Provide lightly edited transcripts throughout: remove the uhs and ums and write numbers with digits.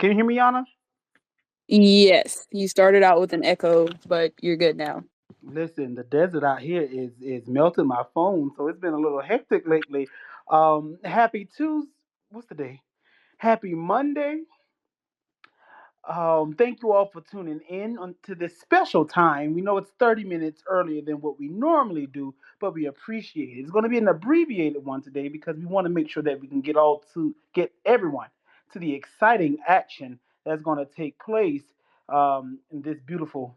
Can you hear me, Yana? Yes, you started out with an echo, but you're good now. Listen, the desert out here is melting my phone, so it's been a little hectic lately. Happy Tuesday. What's the day? Happy Monday. Thank you all for tuning in to this special time. We know it's 30 minutes earlier than what we normally do, but we appreciate it. It's going to be an abbreviated one today because we want to make sure that we can get everyone to the exciting action that's going to take place in beautiful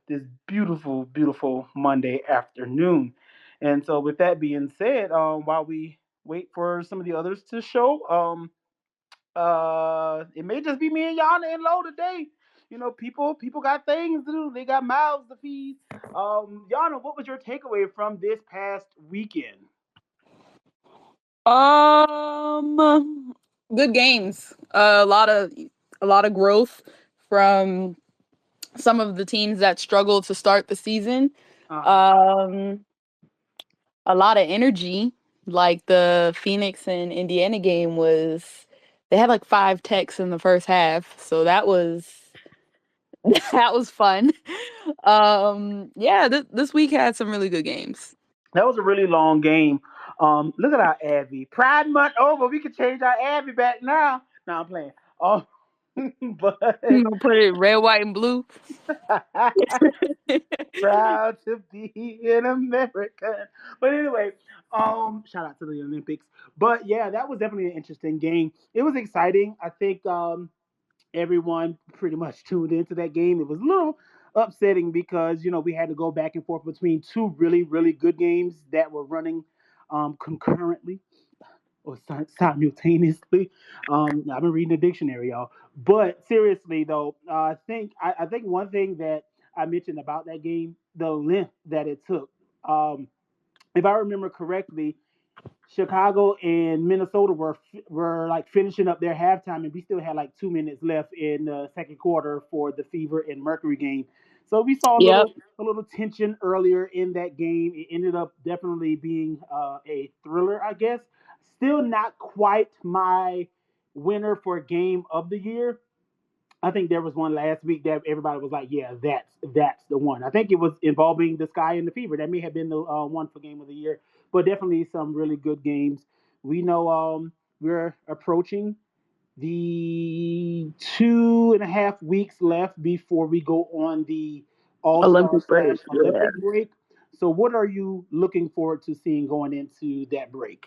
Monday afternoon. And so, with that being said, while we wait for some of the others to show, it may just be me and Yana and Low today. You know, people got things to do. They got mouths to feed. Yana, what was your takeaway from this past weekend? Good games. A lot of growth from some of the teams that struggled to start the season. Uh, Um, a lot of energy. Like the Phoenix and Indiana game was, they had like five techs in the first half, so that was that was fun. Yeah, this week had some really good games. that was a really long game. Look at our Abby. Pride month over. We can change our Abby back now. No, I'm playing. Um, but You know, put it red, white, and blue. proud to be an American. But anyway, shout out to the Olympics. But yeah, that was definitely an interesting game. It was exciting. I think everyone pretty much tuned into that game. It was a little upsetting because we had to go back and forth between two really good games that were running concurrently or simultaneously. I've been reading the dictionary, y'all. But seriously, though, I think one thing that I mentioned about that game, the length that it took. Um, if I remember correctly, Chicago and Minnesota were like finishing up their halftime, and we still had like 2 minutes left in the second quarter for the Fever and Mercury game. So we saw a Yep. little tension earlier in that game. It ended up definitely being a thriller, I guess. Still not quite my winner for game of the year. I think there was one last week that everybody was like, "Yeah, that's the one." I think it was involving the Sky and the Fever. That may have been the one for Game of the Year, but definitely some really good games. We know we're approaching the 2.5 weeks left before we go on the All Star Olympic break. slash Yeah. Olympic break. So, what are you looking forward to seeing going into that break?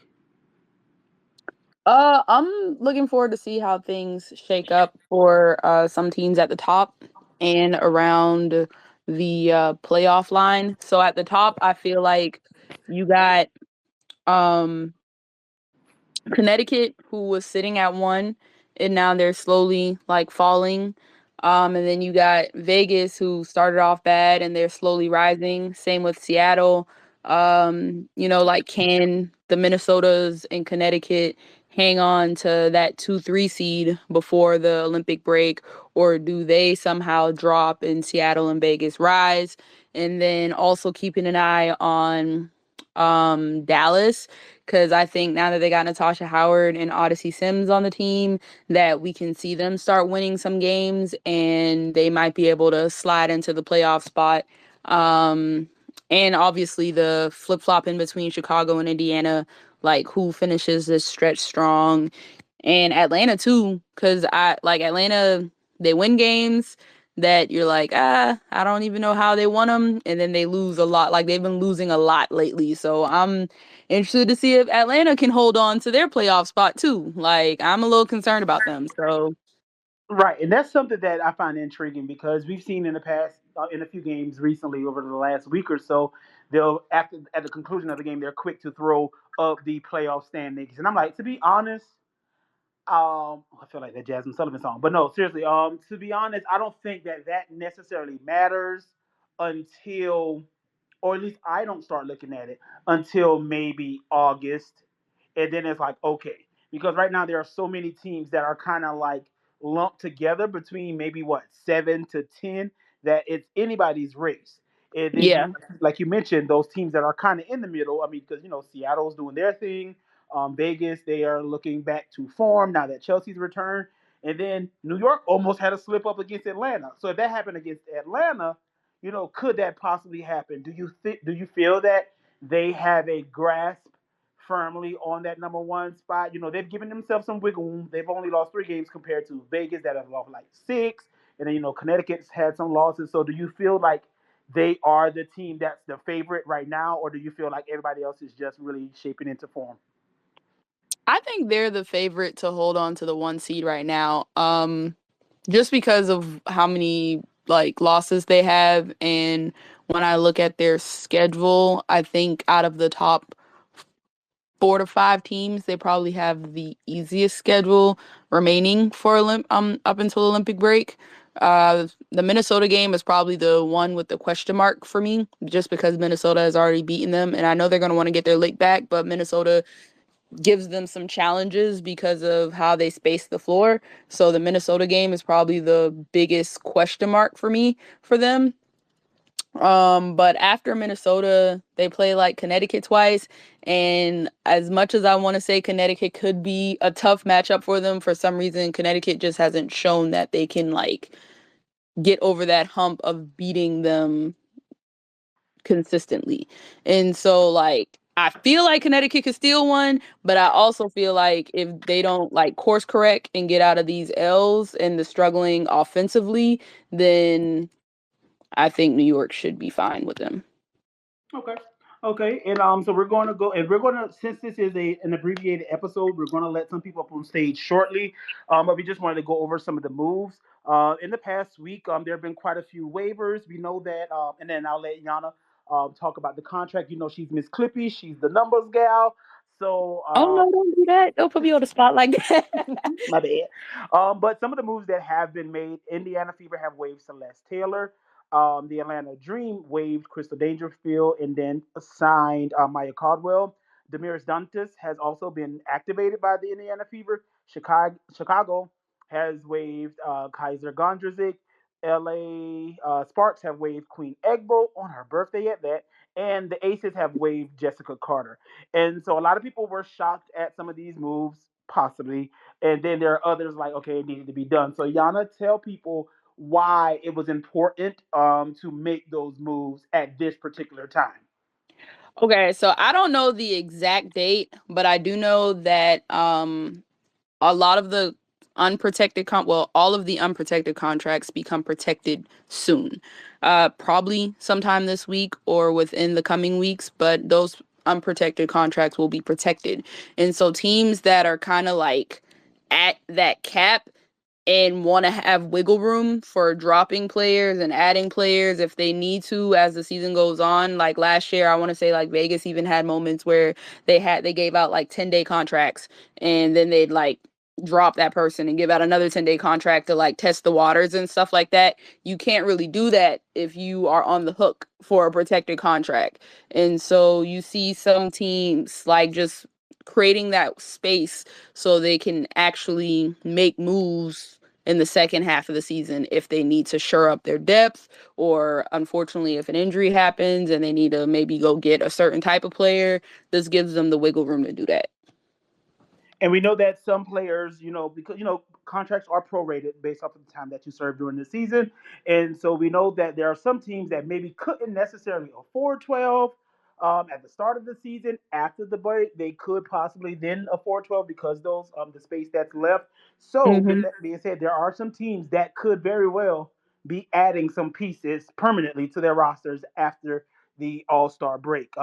I'm looking forward to see how things shake up for some teams at the top and around the playoff line. So at the top, I feel like you got um Connecticut, who was sitting at one, and now they're slowly like falling. And then you got Vegas, who started off bad and they're slowly rising. Same with Seattle. Like can the Minnesotas and Connecticut hang on to that 2-3 seed before the Olympic break, or do they somehow drop and Seattle and Vegas rise? And then also keeping an eye on Dallas, because I think now that they got Natasha Howard and Odyssey Sims on the team, that we can see them start winning some games and they might be able to slide into the playoff spot. And obviously the flip flop in between Chicago and Indiana, like who finishes this stretch strong, and Atlanta too, because I like Atlanta. They win games that you're like, I don't even know how they won them, and then they lose a lot. Like they've been losing a lot lately, so I'm interested to see if Atlanta can hold on to their playoff spot too. Like I'm a little concerned about them. So Right, and that's something that I find intriguing because we've seen in the past, in a few games recently over the last week or so, they'll after at the conclusion of the game, they're quick to throw up the playoff standings, and I'm like, to be honest, I feel like that Jasmine Sullivan song, but no, seriously, to be honest, I don't think that necessarily matters until, or at least I don't start looking at it until maybe August, and then it's like okay, because right now there are so many teams that are kind of like lumped together between maybe what 7 to 10 that it's anybody's race. And then yeah, like you mentioned, those teams that are kind of in the middle. I mean, because Seattle's doing their thing. Vegas, they are looking back to form now that Chelsea's returned. And then New York almost had a slip up against Atlanta. So if that happened against Atlanta, could that possibly happen? Do you feel that they have a grasp firmly on that number one spot? They've given themselves some wiggle room. They've only lost 3 games compared to Vegas that have lost like six, and then Connecticut's had some losses. So do you feel like they are the team that's the favorite right now, or do you feel like everybody else is just really shaping into form? I think they're the favorite to hold on to the one seed right now. Just because of how many like losses they have, and when I look at their schedule, I think out of the top 4 to 5 teams, they probably have the easiest schedule remaining for up until Olympic break. The Minnesota game is probably the one with the question mark for me, just because Minnesota has already beaten them, and I know they're going to want to get their lick back, but Minnesota gives them some challenges because of how they space the floor. So the Minnesota game is probably the biggest question mark for me for them. But after Minnesota, they play like Connecticut twice. And as much as I want to say Connecticut could be a tough matchup for them, for some reason, Connecticut just hasn't shown that they can like get over that hump of beating them consistently. And so like I feel like Connecticut could steal one, but I also feel like if they don't like course correct and get out of these L's and the struggling offensively, then I think New York should be fine with them. Okay. Okay. And so we're going to go, and we're going to, since this is an abbreviated episode, we're going to let some people up on stage shortly. But we just wanted to go over some of the moves. In the past week, there have been quite a few waivers. We know that, and then I'll let Yana talk about the contract. She's Miss Clippy. She's the numbers gal. So Oh no, don't do that. Don't put me on the spot like that. my bad. But some of the moves that have been made, Indiana Fever have waived Celeste Taylor. The Atlanta Dream waived Crystal Dangerfield and then signed Maya Caldwell. Demiris Dantas has also been activated by the Indiana Fever. Chicago has waived Kaiser Gondrzik. LA Sparks have waived Queen Egbo on her birthday at that. And the Aces have waived Jessica Carter. And so a lot of people were shocked at some of these moves, possibly. And then there are others like, okay, it needed to be done. So Yana, tell people why it was important to make those moves at this particular time. Okay, so I don't know the exact date, but I do know that a lot of the all of the unprotected contracts become protected soon. Probably sometime this week or within the coming weeks, but those unprotected contracts will be protected. And so teams that are kind of like at that cap and want to have wiggle room for dropping players and adding players if they need to as the season goes on. Like last year, I want to say like Vegas even had moments where they gave out like 10-day contracts, and then they'd like drop that person and give out another 10-day contract to like test the waters and stuff like that. You can't really do that if you are on the hook for a protected contract. And so you see some teams like just creating that space so they can actually make moves in the second half of the season if they need to shore up their depth, or unfortunately if an injury happens and they need to maybe go get a certain type of player. This gives them the wiggle room to do that. And we know that some players, because contracts are prorated based off of the time that you serve during the season, and so we know that there are some teams that maybe couldn't necessarily afford 12 at the start of the season. After the break, they could possibly then afford 12 because those the space that's left. So with Hmm. that being said, there are some teams that could very well be adding some pieces permanently to their rosters after the All Star break.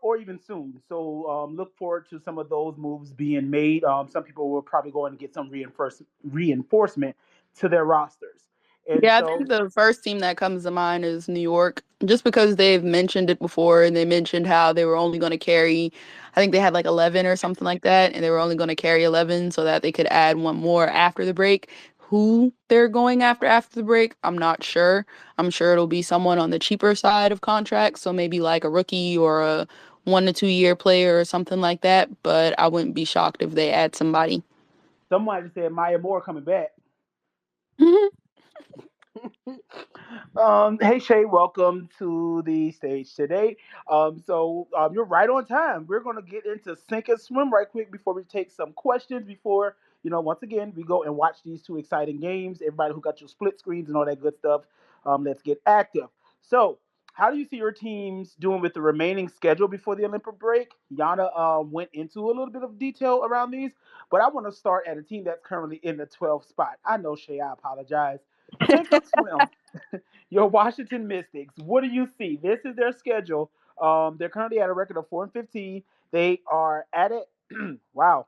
Or even soon. So look forward to some of those moves being made. Some people will probably go and get some reinforcement to their rosters. And Yeah, I so think the first team that comes to mind is New York, just because they've mentioned it before and they mentioned how they were only going to carry, I think they had like 11 or something like that, and they were only going to carry 11 so that they could add one more after the break. Who they're going after the break, I'm not sure. I'm sure it'll be someone on the cheaper side of contracts, so maybe like a rookie or a 1 to 2 year player or something like that, but I wouldn't be shocked if they add somebody. someone just said Maya Moore coming back. Hey Shay, welcome to the stage today. You're right on time. We're gonna get into sink and swim right quick before we take some questions. Before once again, we go and watch these two exciting games. Everybody who got your split screens and all that good stuff, let's get active. So, how do you see your teams doing with the remaining schedule before the Olympic break? Yana went into a little bit of detail around these, but I want to start at a team that's currently in the 12th spot. I know, Shay, I apologize. Sink or swim. Your Washington Mystics. What do you see? This is their schedule. They're currently at a record of 4-15. They are at it. Wow.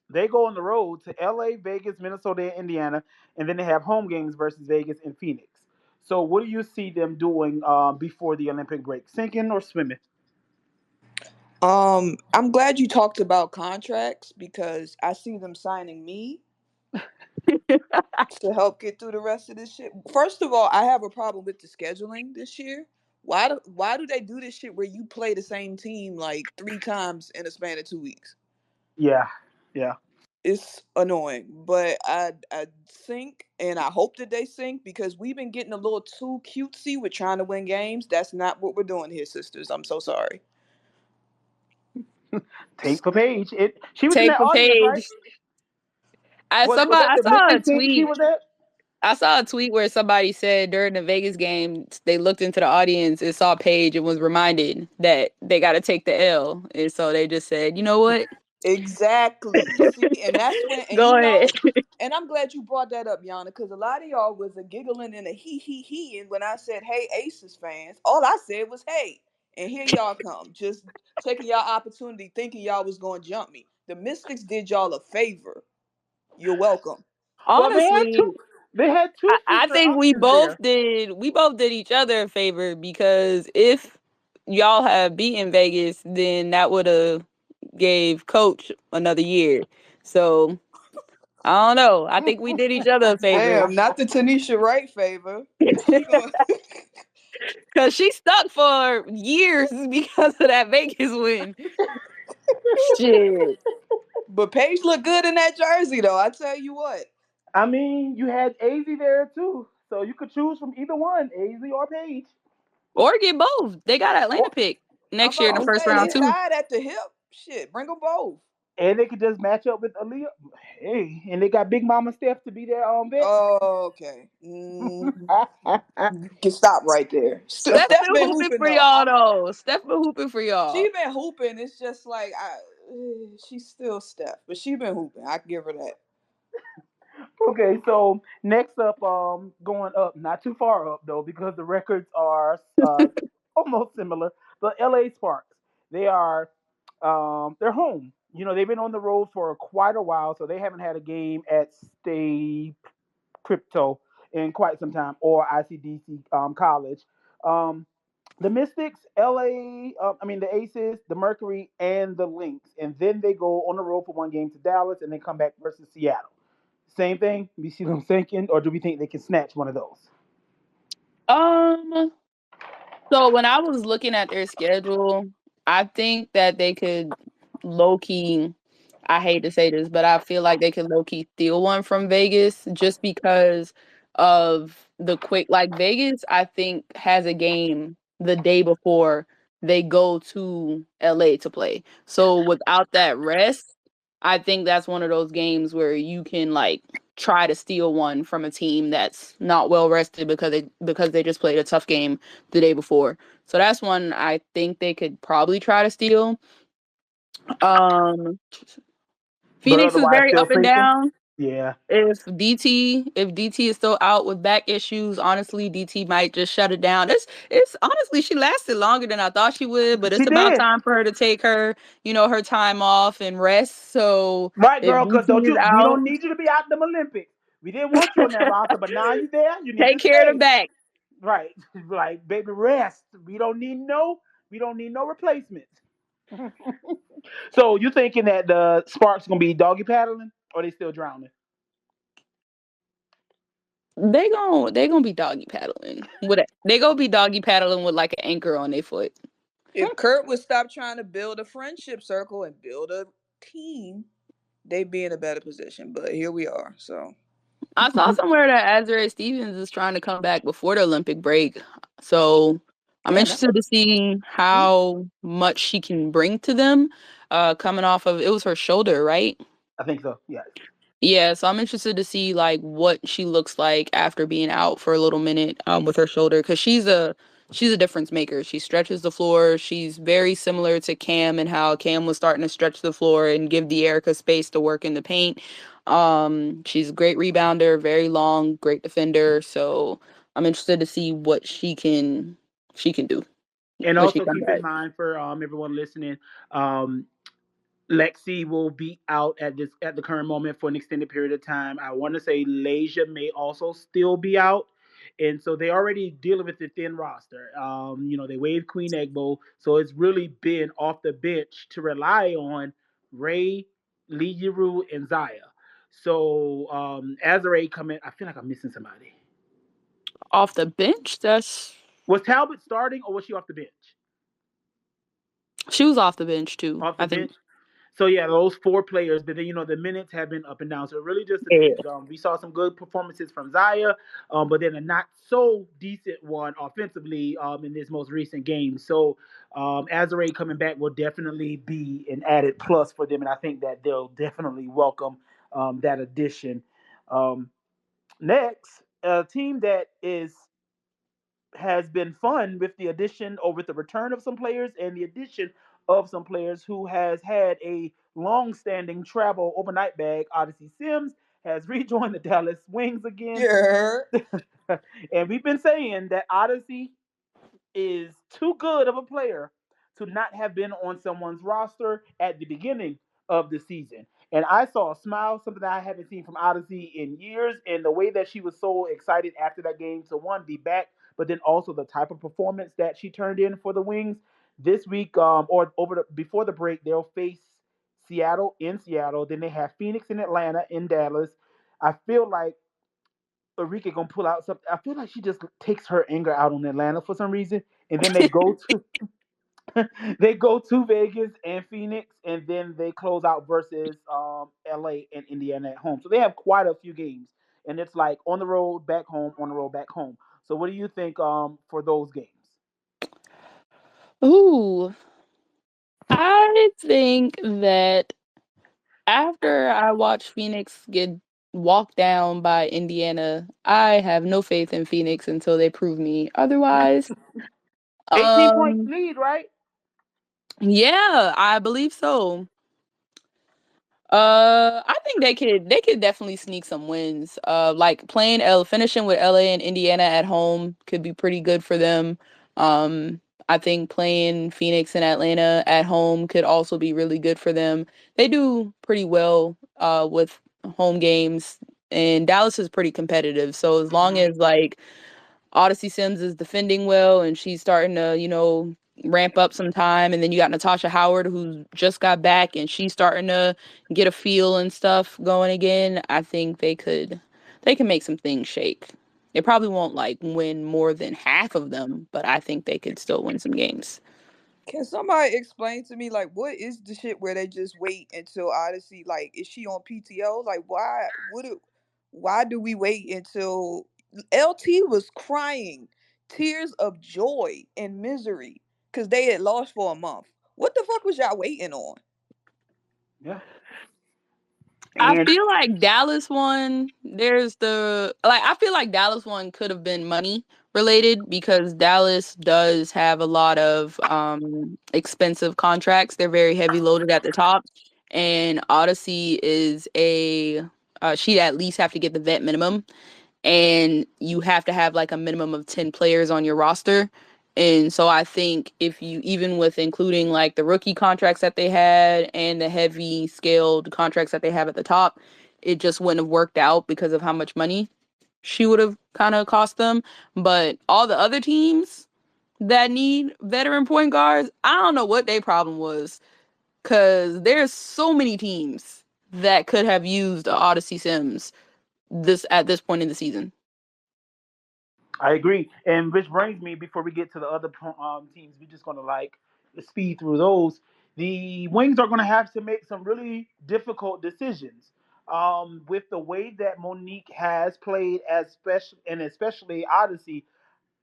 They go on the road to LA, Vegas, Minnesota, and Indiana, and then they have home games versus Vegas and Phoenix. So, what do you see them doing before the Olympic break? Sinking or swimming? I'm glad you talked about contracts because I see them signing me to help get through the rest of this shit. First of all, I have a problem with the scheduling this year. Why do they do this shit where you play the same team like 3 times in a span of 2 weeks? Yeah, yeah. It's annoying, but I think and I hope that they sink because we've been getting a little too cutesy with trying to win games. That's not what we're doing here, sisters. I'm so sorry. Take for Paige. She was in Take that the audience, right? page. Was that I the saw a Mystic team she tweet. was at? I saw a tweet where somebody said during the Vegas game they looked into the audience and saw Paige and was reminded that they got to take the L, and so they just said, "You know what? Exactly. See, and that's when, and Go you ahead." know, and I'm glad you brought that up, Yana, because a lot of y'all was a giggling and a he, and when I said, "Hey, Aces fans," all I said was, "Hey," and here y'all come, just taking y'all opportunity, thinking y'all was going to jump me. The Mystics did y'all a favor. You're welcome. Well, they had Honestly, two. They had two I future think options there. we both did each other a favor because if y'all had beaten Vegas, then that would have gave Coach another year. So I don't know. I think we did each other a favor Damn, not the Tanisha Wright favor. She going because she stuck for years because of that Vegas win. Shit. but Paige looked good in that jersey, though. I tell you what. I mean, you had AZ there too, so you could choose from either one, AZ or Paige. Or get both. They got Atlanta Or pick I'm next year in about the to first say round they too. tied at the hip. Shit, bring them both. and they could just match up with Aaliyah. Hey, and they got Big Mama Steph to be their vet. Oh, okay. You can stop right there. Steph Steph been been hooping hooping for though. y'all though. Steph been hooping for She y'all. been hooping. It's just like she's still Steph, but she been hooping. I can give her that. Okay, so next up, going up, not too far up though, because the records are almost similar. The LA Sparks, they are, they're home. They've been on the road for quite a while, so they haven't had a game at Stay Crypto in quite some time, or ICDC College. Um, the Mystics, LA, I mean the Aces, the Mercury, and the Lynx, and then they go on the road for one game to Dallas, and then come back versus Seattle. Same thing. We see them sinking, or do we think they can snatch one of those? Um So when I was looking at their schedule, I think that they could low key. I hate to say this, but I feel like they could low key steal one from Vegas just because of the quick. Like Vegas, I think has a game the day before they go to LA to play. So without that rest, I think that's one of those games where you can like try to steal one from a team that's not well rested because they just played a tough game the day before. So that's one I think they could probably try to steal. Um, But Phoenix is otherwise, very still up and sinking. down. Yeah. If DT is still out with back issues, honestly, DT might just shut it down. It's honestly she lasted longer than I thought she would, but She it's about did. time for her to take her time off and rest. So Right, if girl, because DT don't is you we out, don't need you to be out them Olympics. We didn't want you on that roster, but now you're there, you need take to care of the stay. back. Right. Like, baby, rest. We don't need no replacements. So you thinking that the Sparks gonna be doggy paddling or they still drowning? They gonna be doggy paddling they gonna be doggy paddling with like an anchor on their foot. If Kurt would stop trying to build a friendship circle and build a team, they'd be in a better position. But here we are. So I saw somewhere that Azure Stevens is trying to come back before the Olympic break. So I'm damn, that's interested to see how much she can bring to them. Coming off of it was her shoulder, right? I think so. Yes. Yeah, so I'm interested to see like what she looks like after being out for a little minute with her shoulder because she's a difference maker. She stretches the floor. She's very similar to Cam and how Cam was starting to stretch the floor and give the Erica space to work in the paint. She's a great rebounder, very long, great defender. So I'm interested to see what she can do, And what she also can keep in get. mind for everyone listening, um, Lexi will be out at the current moment for an extended period of time. I want to say Leisha may also still be out. And so they already dealing with the thin roster. They waived Queen Egbo, so it's really been off the bench to rely on Ray, Lee Yeru, and Zaya. So Azare coming, I feel like I'm missing somebody. Off the bench, that's Was Talbot starting or was she off the bench? she was off the bench too. Off the I think. bench. So yeah, those four players, but then the minutes have been up and down. So it really just Yeah. depends. We saw some good performances from Zaya, but then a not so decent one offensively in this most recent game. So Azare coming back will definitely be an added plus for them, and I think that they'll definitely welcome that addition. Um, Next, a team that is has been fun with the addition or with the return of some players and the addition of some players who has had a long-standing travel overnight bag. Odyssey Sims has rejoined the Dallas Wings again, Yeah. and we've been saying that Odyssey is too good of a player to not have been on someone's roster at the beginning of the season. And I saw a smile, something that I haven't seen from Odyssey in years, and the way that she was so excited after that game to one be back, but then also the type of performance that she turned in for the Wings this week, or over before the break, they'll face Seattle in Seattle. Then they have Phoenix in Atlanta in Dallas. I feel like Enrique gonna pull out something. I feel like she just takes her anger out on Atlanta for some reason, and then they go to they go to Vegas and Phoenix, and then they close out versus LA and Indiana at home. So they have quite a few games, and it's like on the road, back home, on the road, back home. So what do you think for those games? Ooh, I think that after I watched Phoenix get walked down by Indiana, I have no faith in Phoenix until they prove me otherwise. 18-point Um, lead, right? yeah, I believe so. I think they could definitely sneak some wins. Like finishing with LA and Indiana at home could be pretty good for them. I think playing Phoenix and Atlanta at home could also be really good for them. They do pretty well with home games, and Dallas is pretty competitive. So as long Mm-hmm. as like Odyssey Sims is defending well and she's starting to, ramp up some time. And then you got Natasha Howard who just got back and she's starting to get a feel and stuff going again. I think they can make some things shake. They probably won't like win more than half of them, but I think they could still win some games. Can somebody explain to me like what is the shit where they just wait until Odyssey, like is she on PTO? Like why do we wait until LT was crying tears of joy and misery because they had lost for a month? What the fuck was y'all waiting on? Yeah, I and feel like Dallas one, there's the like I feel like Dallas one could have been money related because Dallas does have a lot of expensive contracts. They're very heavy loaded at the top. And Odyssey is a she'd at least have to get the vet minimum and you have to have like a minimum of 10 players on your roster. And so I think if you, even with including like the rookie contracts that they had and the heavy scaled contracts that they have at the top, it just wouldn't have worked out because of how much money she would have kind of cost them. But all the other teams that need veteran point guards, I don't know what their problem was because there's so many teams that could have used Odyssey Sims this at this point in the season. I agree. And which brings me, before we get to the other teams, we're just gonna like speed through those. The Wings are gonna have to make some really difficult decisions. With the way that Monique has played, as special and especially Odyssey,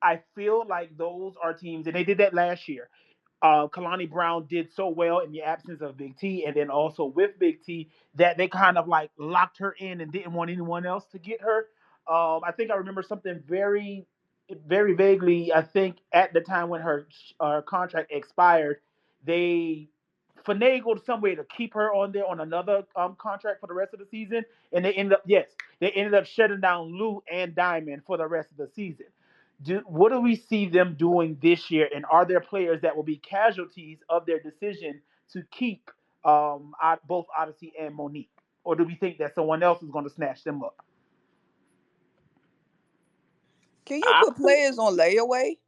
I feel like those are teams, and they did that last year. Kalani Brown did so well in the absence of Big T, and then also with Big T, that they kind of like locked her in and didn't want anyone else to get her. I think I remember something very vaguely. I think at the time when her contract expired, they finagled some way to keep her on there on another contract for the rest of the season, and they ended up shutting down Lou and Diamond for the rest of the season. What do we see them doing this year? And are there players that will be casualties of their decision to keep both Odyssey and Monique? Or do we think that someone else is going to snatch them up? Can you I, put players on layaway?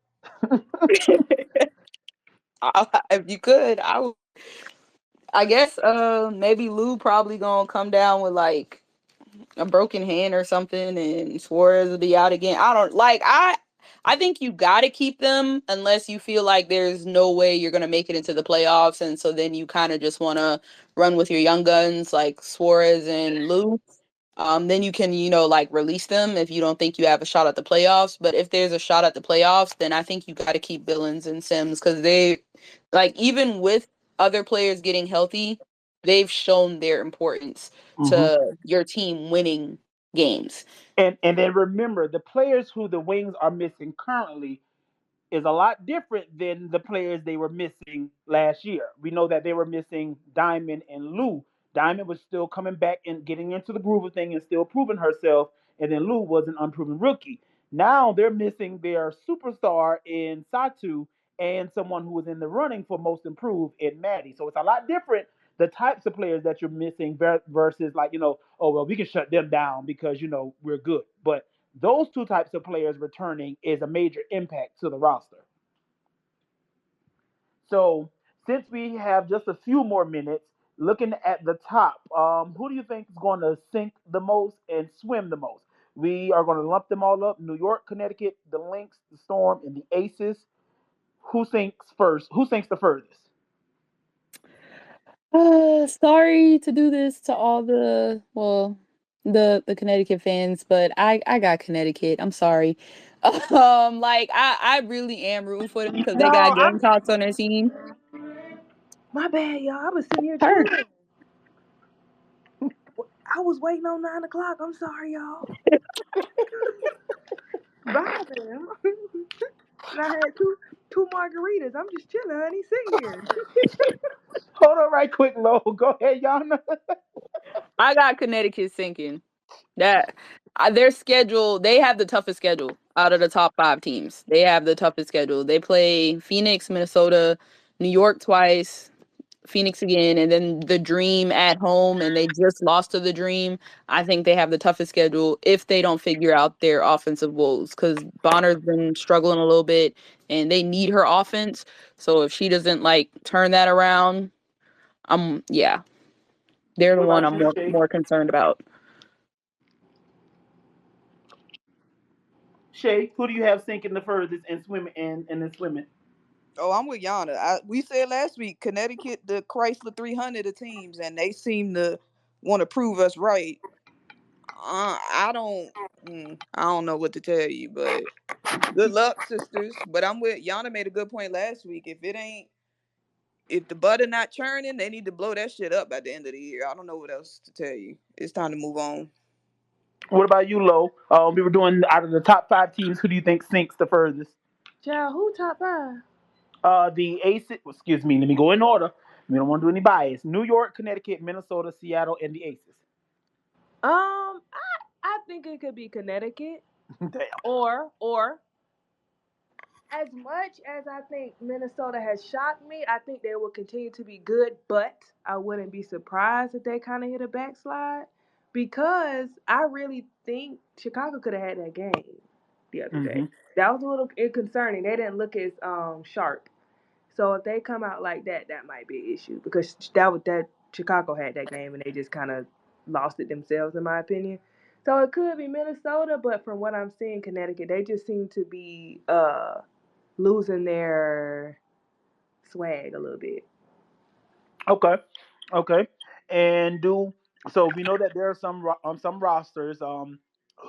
if you could, I guess maybe Lou probably gonna come down with like a broken hand or something, and Suarez will be out again. I don't like I think you got to keep them unless you feel like there's no way you're gonna make it into the playoffs, and so then you kind of just want to run with your young guns like Suarez and Lou. Then you can, like release them if you don't think you have a shot at the playoffs. But if there's a shot at the playoffs, then I think you got to keep Billings and Sims because they, like, even with other players getting healthy, they've shown their importance Hmm. to your team winning games. And then remember, the players who the Wings are missing currently is a lot different than the players they were missing last year. We know that they were missing Diamond and Lou. Diamond was still coming back and getting into the groove of thing and still proving herself, and then Lou was an unproven rookie. Now they're missing their superstar in Satu and someone who was in the running for most improved in Maddie. So it's a lot different the types of players that you're missing versus like oh well we can shut them down because we're good. But those two types of players returning is a major impact to the roster. So since we have just a few more minutes, looking at the top, who do you think is going to sink the most and swim the most? We are going to lump them all up: New York, Connecticut, the Lynx, the Storm, and the Aces. Who sinks first? Who sinks the furthest? Sorry to do this to all the Connecticut fans, but I got Connecticut. I'm sorry. Like I really am rooting for them because they got No, Gamecocks on their team. my bad, y'all. I was sitting here Her. chilling. I was waiting on 9 o'clock. I'm sorry, y'all. Vibing. And I had two margaritas. I'm just chilling, honey, sitting here. Hold on, right quick, Lo. Go ahead, y'all. I got Connecticut sinking. That their schedule, they have the toughest schedule out of the top 5 teams. They have the toughest schedule. They play Phoenix, Minnesota, New York twice, Phoenix again, and then the Dream at home, and they just lost to the Dream. I think they have the toughest schedule if they don't figure out their offensive woes because Bonner's been struggling a little bit, and they need her offense. So if she doesn't like turn that around, yeah, they're the What one about I'm you, Shay? more concerned about. Shay, who do you have sinking the furthest and swimming and then swimming? Oh, I'm with Yana. We said last week, Connecticut, the Chrysler 300 of teams, and they seem to want to prove us right. I don't, I don't know what to tell you, but good luck, sisters. But I'm with Yana. Made a good point last week. If the butter not churning, they need to blow that shit up by the end of the year. I don't know what else to tell you. It's time to move on. What about you, Lo? We were doing out of the top 5 teams. Who do you think sinks the furthest? Child, who top five? The Aces. Excuse me. Let me go in order. We don't want to do any bias. New York, Connecticut, Minnesota, Seattle, and the Aces. I think it could be Connecticut, Damn. or as much as I think Minnesota has shocked me, I think they will continue to be good, but I wouldn't be surprised if they kind of hit a backslide because I really think Chicago could have had that game the other day. Hmm. That was a little concerning. They didn't look as sharp. So if they come out like that, that might be an issue because that Chicago had that game and they just kind of lost it themselves, in my opinion. So it could be Minnesota, but from what I'm seeing, Connecticut, they just seem to be losing their swag a little bit. Okay. Okay. And do so. We know that there are some rosters.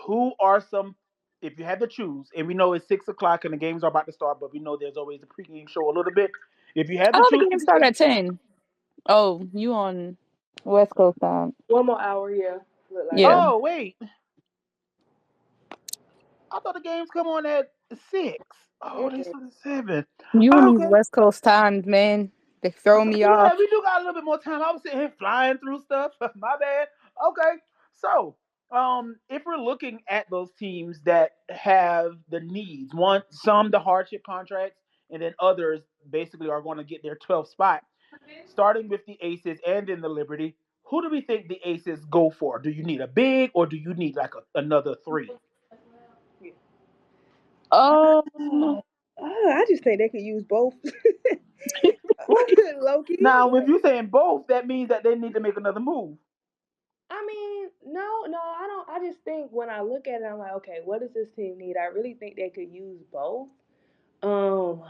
Who are some? If you had to choose, and we know it's 6 o'clock and the games are about to start, but we know there's always a pregame show a little bit. If you had I to thought choose the game started between, at 10. Oh, you on West Coast time. One more hour, yeah. Look like Yeah. it. oh wait, I thought the games come on at 6. Oh, they Mm-mm. started at 7. You and Oh, these okay. West Coast times, man. They throw me Yeah, off. we do got a little bit more time. I was sitting here flying through stuff. My bad. Okay. So, if we're looking at those teams that have the needs, some the hardship contracts, and then others basically are going to get their 12th spot. Starting with the Aces and in the Liberty, who do we think the Aces go for? Do you need a big or do you need like another three? Um, I just think they could use both. Low key. Now, if Like, you're saying both, that means that they need to make another move. I mean, no, I don't. I just think when I look at it, I'm like, okay, what does this team need? I really think they could use both. Um,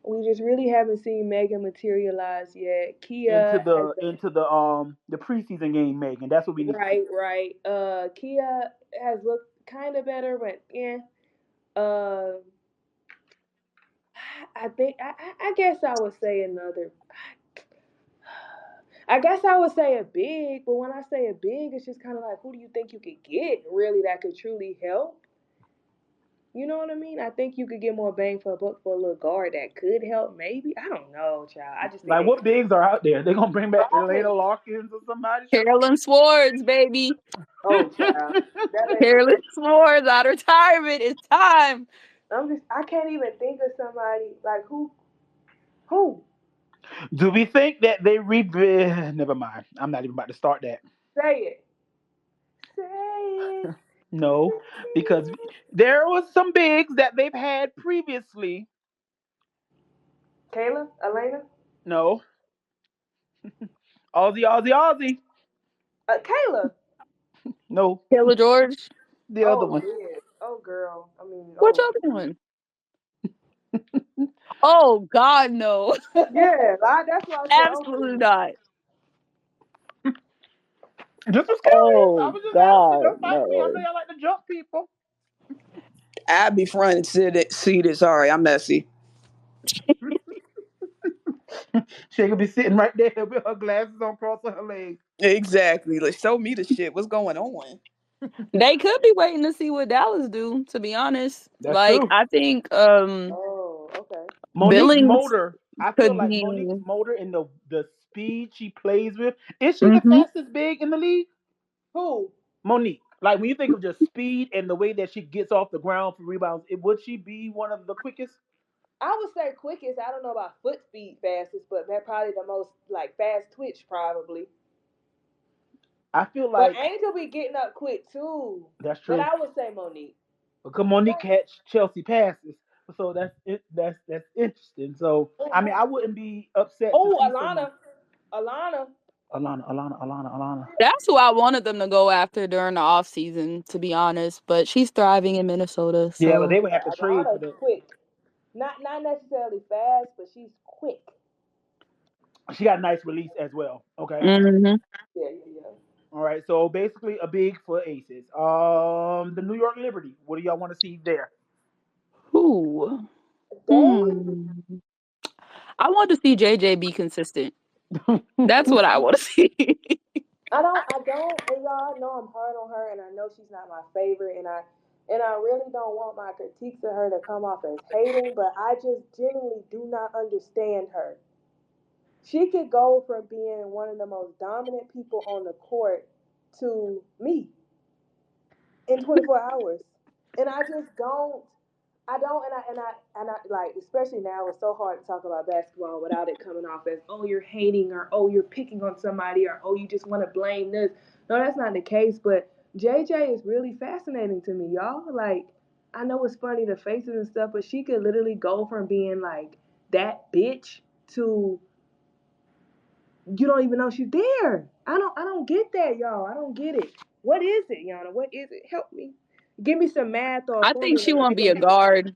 we just really haven't seen Megan materialize yet. into Kia has the been into the preseason game, Megan. That's what we need to see. right. Kia has looked kind of better, but yeah. Uh, I think I guess I would say another. I guess I would say a big, but when I say a big, it's just kind of like, who do you think you could get really that could truly help? You know what I mean? I think you could get more bang for a buck for a little guard that could help. Maybe I don't know, child. I just think Like they what could. bigs are out there? They're gonna bring back Oh, Elena Larkins or somebody. Carolyn Swords, baby. oh, child. That lady. Carolyn Swords out of retirement. It's time. I can't even think of somebody like who Do we think that they rebuild? Never mind. I'm not even about to start that. say it, say it, No, because there was some bigs that they've had previously. Kayla, Elena, No, Aussie, Aussie, Aussie. Kayla. No, Taylor George. the other Oh one. yeah. Oh girl. I mean, What oh y'all doing? Oh God, no. yeah. That's why I said, oh Absolutely not. Just was curious. I Oh was just asking. God, Don't fight me. I know no. y'all like to jump people. I'd be front and seated. Sorry, I'm messy. She could be sitting right there with her glasses on, crossing her legs. Exactly. Like, show me the shit. What's going on? They could be waiting to see what Dallas do, to be honest. That's Like true. I think oh okay. Monique's Billings motor. I feel could like be Monique's motor and the speed she plays with. Is she the mhm. fastest big in the league? Who? Monique. Like when you think of just speed and the way that she gets off the ground for rebounds, would she be one of the quickest? I would say quickest. I don't know about foot speed fastest, but they're probably the most like fast twitch probably. I feel But like Angel be getting up quick too. that's But true. I would say Monique. Because Monique catch Chelsea passes. So that's it. That's interesting. So I mean, I wouldn't be upset to Oh, see someone. Alana. Alana. That's who I wanted them to go after during the off season, to be honest. But she's thriving in Minnesota, Yeah, but so they would have to trade for Alana's that. quick. Not necessarily fast, but she's quick. She got a nice release as well. Okay. hmm Yeah. All right. So basically, a big for Aces. The New York Liberty. What do y'all want to see there? who? They Hmm. I want to see JJ be consistent. That's what I want to see. I don't and y'all know I'm hard on her and I know she's not my favorite and I really don't want my critiques of her to come off as hating, but I just genuinely do not understand her. She could go from being one of the most dominant people on the court to me in 24 hours. And I don't and I like especially now it's so hard to talk about basketball without it coming off as oh you're hating or oh you're picking on somebody or oh you just want to blame this. No, that's not the case, but JJ is really fascinating to me, y'all. Like I know it's funny the faces and stuff, but she could literally go from being like that bitch to you don't even know she's there. I don't get that, y'all. I don't get it. What is it, Yana? What is it? Help me. Give me some math or a I think formula she to want to be figure a this out. guard.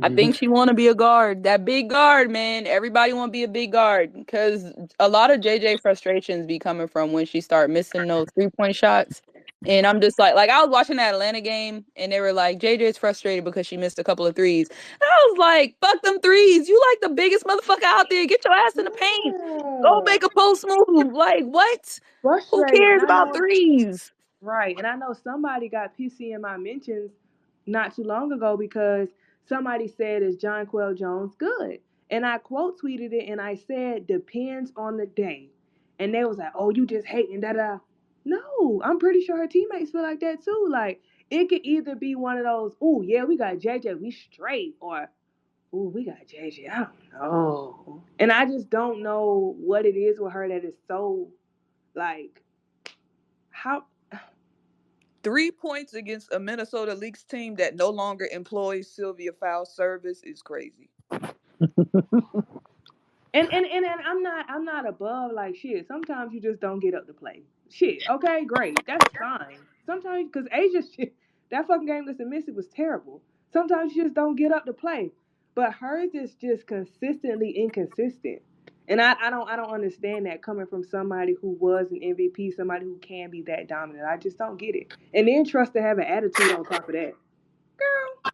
I Mhm. think she want to be a guard. That big guard, man. Everybody want to be a big guard because a lot of JJ frustrations be coming from when she start missing those 3-point shots. And I'm just like I was watching that Atlanta game, and they were like, JJ's frustrated because she missed a couple of threes. And I was like, fuck them threes. You like the biggest motherfucker out there. Get your ass in the paint. Go Yeah. make a post move. Like, what? Who Frustrated. And cares I about know threes? right. And I know somebody got pissy in my mentions not too long ago because somebody said, is John Quell Jones good? And I quote tweeted it and I said, depends on the day. And they was like, oh, you just hating da da. No, I'm pretty sure her teammates feel like that too. Like it could either be one of those, oh yeah, we got JJ, we straight, or oh, we got JJ, I don't know. And I just don't know what it is with her that is so like how 3 points against a Minnesota Lynx team that no longer employs Sylvia Foul service is crazy. and I'm not above like shit. Sometimes you just don't get up to play. Shit, okay, great. That's fine. Sometimes because Asia shit, that fucking game against Mississippi was terrible. Sometimes you just don't get up to play. But hers is just consistently inconsistent. And I don't understand that coming from somebody who was an MVP, somebody who can be that dominant. I just don't get it. And then trust to have an attitude on top of that. Girl,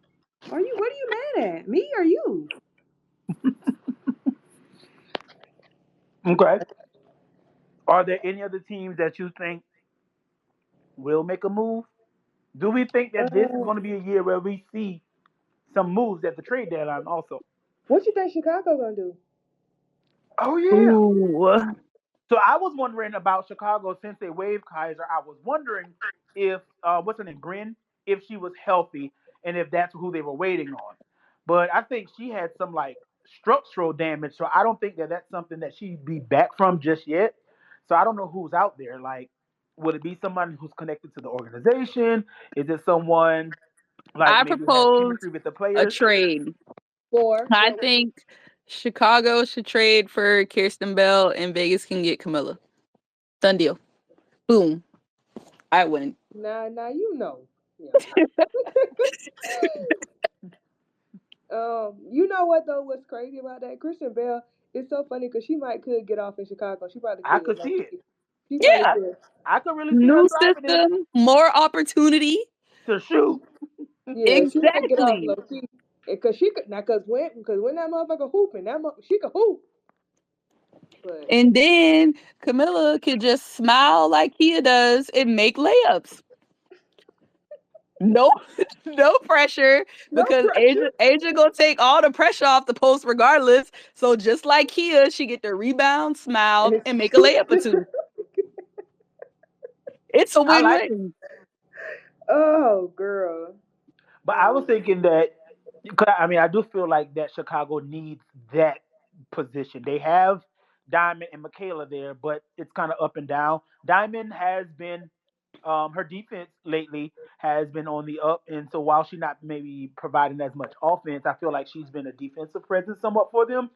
what are you mad at? Me or you? Okay. Are there any other teams that you think will make a move? Do we think that this is Uh, going to be a year where we see some moves at the trade deadline also? what you think Chicago gonna do? Oh yeah. Ooh. So I was wondering about Chicago since they waived Kaiser. I was wondering if what's her name, Grin, if she was healthy and if that's who they were waiting on. But I think she had some like structural damage, so I don't think that that's something that she'd be back from just yet. So I don't know who's out there. Like, would it be someone who's connected to the organization? Is it someone like I maybe has propose chemistry with the a players? trade. Four. I What? think Chicago should trade for Kirsten Bell and Vegas can get Camilla. Done deal. Boom. I win. Now you know. Yeah. You know what though? What's crazy about that? Christian Bell. It's so funny because she might could get off in Chicago. She probably I could. could see Low it. key. She probably Yeah. I could. I could really see her New thriving there system, more opportunity. to shoot. Yeah, she might get off low Exactly. key. Cause she could now, cause when that motherfucker hooping, she could hoop. But And then Camilla could just smile like Kia does and make layups. No, no pressure no because pressure. Asia gonna take all the pressure off the post regardless. So just like Kia, she get the rebound, And smile, it's and make a layup or two. It's a I like it. win-win. oh girl. But I was Um, thinking that, cause I mean, I do feel like that Chicago needs that position. They have Diamond and Michaela there, but it's kind of up and down. Diamond has been, her defense lately has been on the up, and so while she's not maybe providing as much offense, I feel like she's been a defensive presence somewhat for them.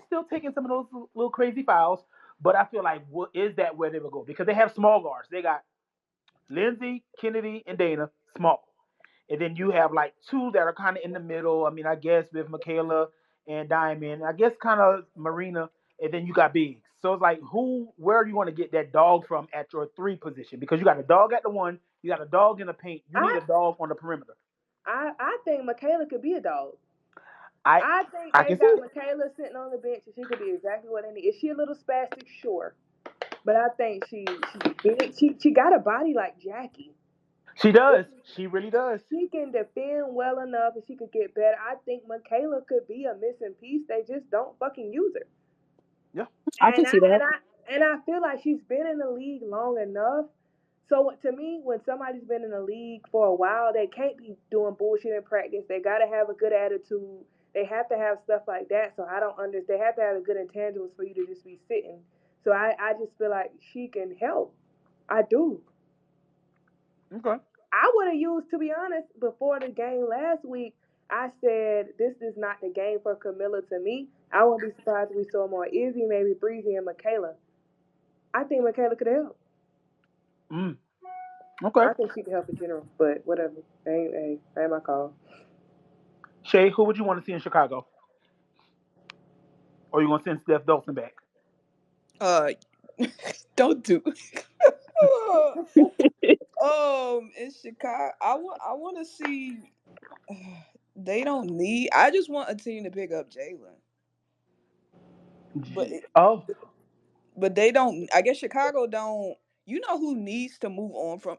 Still taking some of those little crazy fouls, but I feel like what is that where they will go because they have small guards. They got Lindsay, Kennedy, and Dana small. And then you have like two that are kind of in the middle. I mean, I guess with Michaela and Diamond, I guess kind of Marina, and then you got Biggs. So it's like, where do you want to get that dog from at your three position? Because you got a dog at the one, you got a dog in the paint, you need I a dog on the perimeter. I think Michaela could be a dog. I I think I they can see got it. Michaela sitting on the bench and she could be exactly what they need. Is she a little spastic? Sure. But I think she's big. She got a body like Jackie. She does. She really does. She can defend well enough and she could get better. I think Michaela could be a missing piece. They just don't fucking use her. Yeah. I can And I see that. and I and I feel like she's been in the league long enough. So to me, when somebody's been in the league for a while, they can't be doing bullshit in practice. They gotta have a good attitude. They have to have stuff like that. So I don't understand. They have to have a good intangibles for you to just be sitting. So I just feel like she can help. I do. Okay. I would have used, to be honest, before the game last week. I said this is not the game for Camilla to me. I wouldn't be surprised if we saw more Izzy, maybe Breezy, and Michaela. I think Michaela could help. Mm. Okay. I think she could help in general, but whatever. Ain't my call. Shay, who would you want to see in Chicago? Or you gonna send Steph Dolson back? Uh, don't do. In Chicago, I want to see. They don't need. I just want a team to pick up Jalen, but Oh, but they don't. I guess Chicago don't. You know who needs to move on from?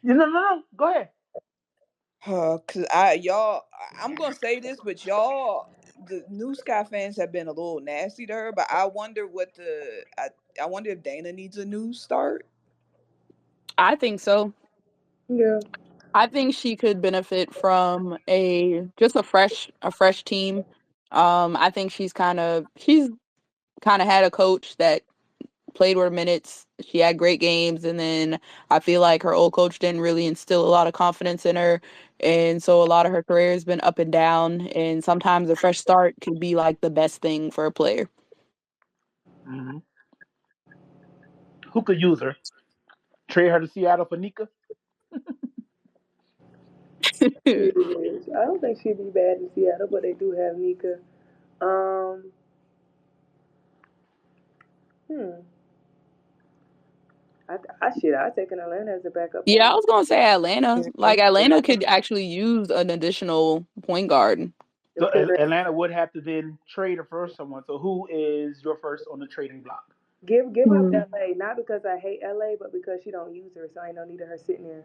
no. Go ahead. Cause I'm gonna say this, but y'all, the New Sky fans have been a little nasty to her. But I wonder I wonder if Dana needs a new start. I think so. Yeah. I think she could benefit from a fresh team. I think she's kind of had a coach that played her minutes. She had great games, and then I feel like her old coach didn't really instill a lot of confidence in her, and so a lot of her career has been up and down. And sometimes a fresh start can be like the best thing for a player. Hmm. Who could use her? Trade her to Seattle for Nika? Shit. I don't think she'd be bad in Seattle, but they do have Nika. Um, hmm. I taken Atlanta as a backup Yeah, I point. was gonna say Atlanta. Like Atlanta Yeah. could actually use an additional point guard. So Because Atlanta would have to then trade her for someone. So who is your first on the trading block? give up Hmm. LA, not because I hate LA, but because she don't use her, so ain't no need of her sitting there.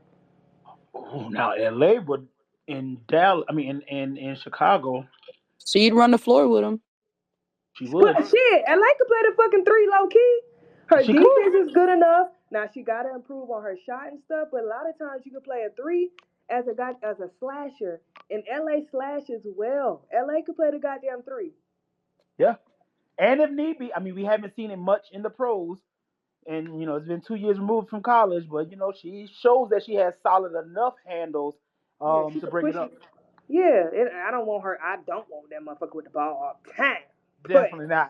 Oh, now LA would in Dallas. I mean, in Chicago, She'd run the floor with him. she would. Shit, LA could play the fucking three low key. Her She could. defense is good enough. Now she gotta improve on her shot and stuff, but a lot of times you can play a three as a guy as a slasher. And LA slashes well. LA could play the goddamn three. Yeah. And if need be, I mean, we haven't seen it much in the pros, and it's been 2 years removed from college, but she shows that she has solid enough handles Yeah, she to can bring it push up. it. Yeah, I don't want her. I don't want that motherfucker with the ball all the time. But Definitely not.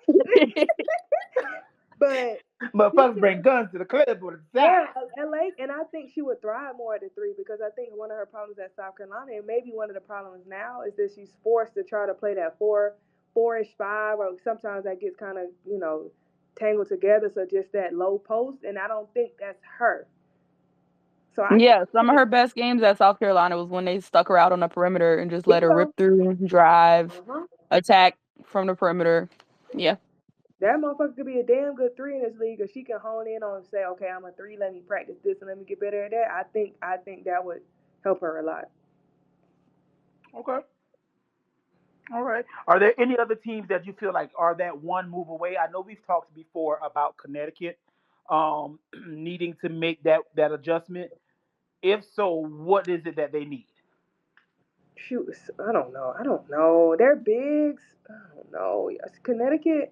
but she Motherfuckers can. bring guns to the club all the time. Yeah, LA, and I think she would thrive more at the three because I think one of her problems at South Carolina, and maybe one of the problems now, is that she's forced to try to play that four-ish five, or sometimes that gets kind of tangled together. So just that low post, and I don't think that's her. So I think Yeah, some of her best games at South Carolina was when they stuck her out on the perimeter and just let her rip bingo. through, drive, Uh-huh. attack from the perimeter. Yeah. That motherfucker could be a damn good three in this league, if she can hone in on and say, okay, I'm a three. Let me practice this and let me get better at that. I think that would help her a lot. Okay. All right. Are there any other teams that you feel like are that one move away? I know we've talked before about Connecticut needing to make that adjustment. If so, what is it that they need? Shoot, I don't know. I don't know. They're bigs. I don't know. Yes, Connecticut.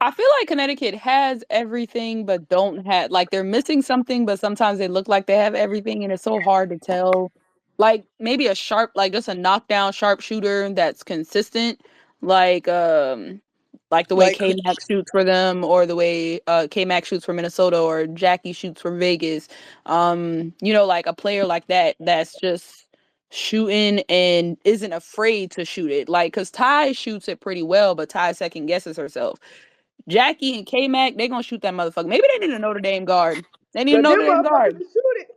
I feel like Connecticut has everything, but don't have like they're missing something, but sometimes they look like they have everything, and it's so hard to tell. Like maybe a sharp, like just a knockdown sharpshooter that's consistent, like um, like the way Like K Mac shoots for them, or the way K Mac shoots for Minnesota, or Jackie shoots for Vegas. Like a player like that that's just shooting and isn't afraid to shoot it. Like, cause Ty shoots it pretty well, but Ty second guesses herself. Jackie and K Mac, they gonna shoot that motherfucker. Maybe they need a Notre Dame guard. They need a Cause them Notre Dame motherfuckers guard. can shoot it.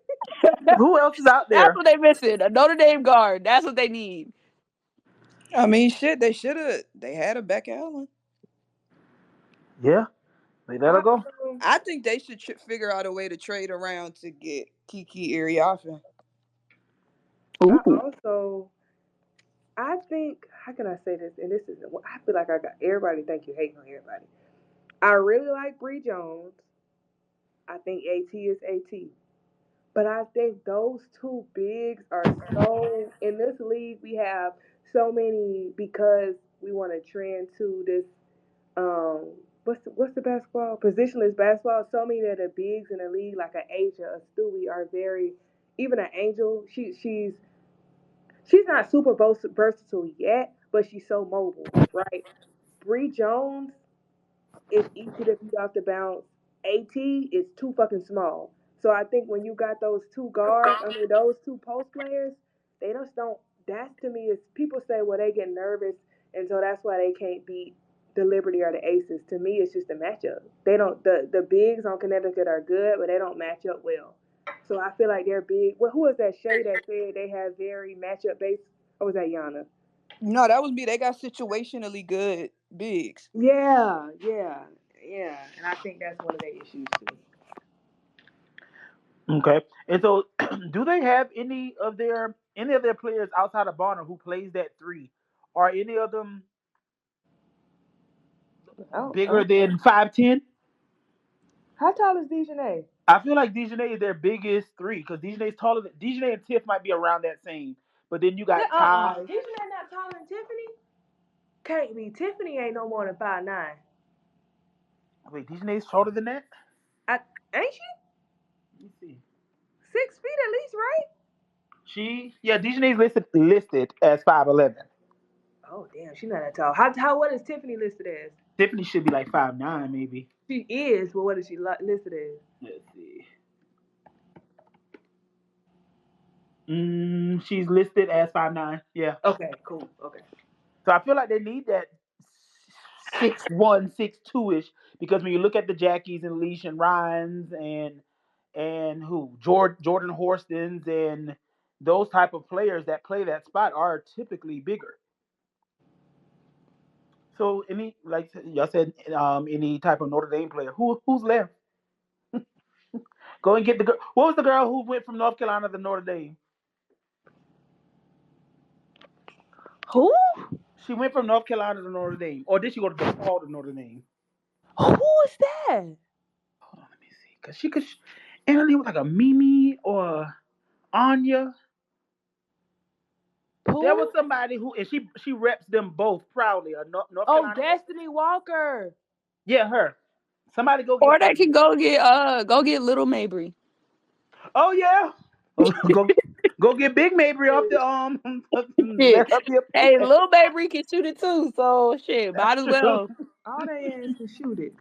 Who else is out That's there? what they missing. A Notre Dame guard. That's what they need. I mean, shit, they should have. They had a Beck Allen. Yeah, they let her I go. I think they should figure out a way to trade around to get Kiki Iriafen. I Ooh. also I think how can I say this? And this is I feel like I got everybody think you hating on everybody. I really like Bree Jones. I think AT is AT. But I think those two bigs are so in this league we have so many because we want to trend to this what's the basketball positionless basketball. So many of the bigs in the league, like a Asia, a Stewie, are very even an Angel. She's not super versatile yet, but she's so mobile, right? Bree Jones is easy to beat off the bounce. AT is too fucking small. So I think when you got those two guards, I mean those two post players, they just don't. That's to me is people say well they get nervous and so that's why they can't beat the Liberty or the Aces. To me, it's just a matchup. They don't the bigs on Connecticut are good, but they don't match up well. So I feel like they're big. Well, who was that Shay that said they have very matchup based? Or was that Yana? No, that was me. They got situationally good bigs. Yeah, yeah, yeah. And I think that's one of their issues too. Okay. And so, do they have any of their players outside of Bonner who plays that three? Are any of them Oh, bigger than 5'10"? how tall is Dejanay? I feel like Dejanay is their biggest three because Dejanay's taller than Dejanay and Tiff might be around that same. But then you got Ty. Dejanay not taller than Tiffany? Can't be. Tiffany ain't no more than 5'9". Wait, Dejanay's shorter than that? I, ain't she Let me see. 6 feet at least, right? Yeah, Dejanay's listed as 5'11". Oh damn, she not that tall. How what is Tiffany listed as? Tiffany should be like 5'9", maybe. She is, but what is she listed as? Let's see. She's listed as 5'9". Yeah. Okay, cool. Okay. So I feel like they need that 6'1", 6'2" ish because when you look at the Jackies and Leash and Ryans and who Jordan Horstons and those type of players that play that spot are typically bigger. So any like y'all said, any type of Notre Dame player who's left? Go and get the girl. What was the girl who went from North Carolina to Notre Dame? Who? She went from North Carolina to Notre Dame, or did she go to DePaul to Notre Dame? Who is that? Hold on, let me see. Cause she could, and her name was like a Mimi or Anya. There was Who? somebody who, and she reps them both proudly. North Oh, Carolina. Destiny Walker. Yeah, her. Somebody go Or get they that can girl. go get Little Mabry. Oh yeah. go go get Big Mabry off the Shit. let her be a Hey, plant. Little Mabry can shoot it too, so shit, That's might as true. well. All they ass can shoot it.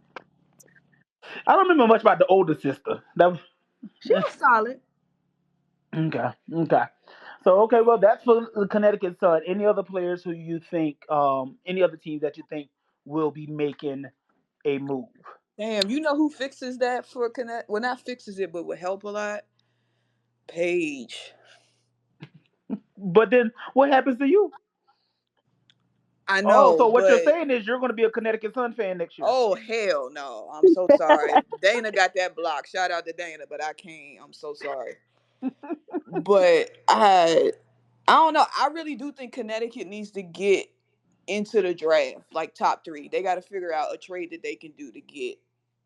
I don't remember much about the older sister. That was She was solid. okay. Okay. So okay, well that's for the Connecticut Sun. Any other players who you think, any other teams that you think will be making a move? Damn, you know who fixes that for Connect? Well, not fixes it, but would help a lot. Paige. But then what happens to you? I Oh, know, so what you're but saying is you're going to be a Connecticut Sun fan next year. oh hell no! I'm so sorry. Dana got that block. Shout out to Dana, but I can't. I'm so sorry. But I don't know. I really do think Connecticut needs to get into the draft, like top three. They got to figure out a trade that they can do to get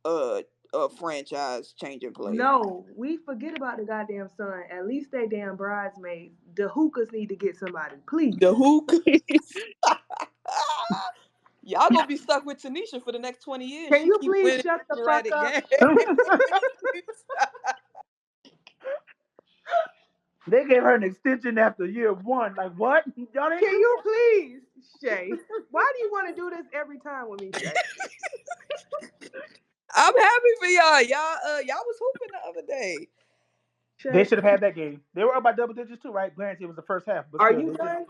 a a franchise changing player. No, we forget about the goddamn son. At least they damn bridesmaids. The hookahs need to get somebody, please. The hook. Y'all gonna be stuck with Tanisha for the next 20 years. Can She you keep please winning shut the fuck sporadic up? games. They gave her an extension after year one. Like what? Y'all didn't Can do you that. please, Shay? Why do you want to do this every time with me, Shay? I'm happy for y'all. Y'all was hooping the other day. They Shay, should have had that game. They were up by double digits too, right? Granted, it was the first half, but are still, you done?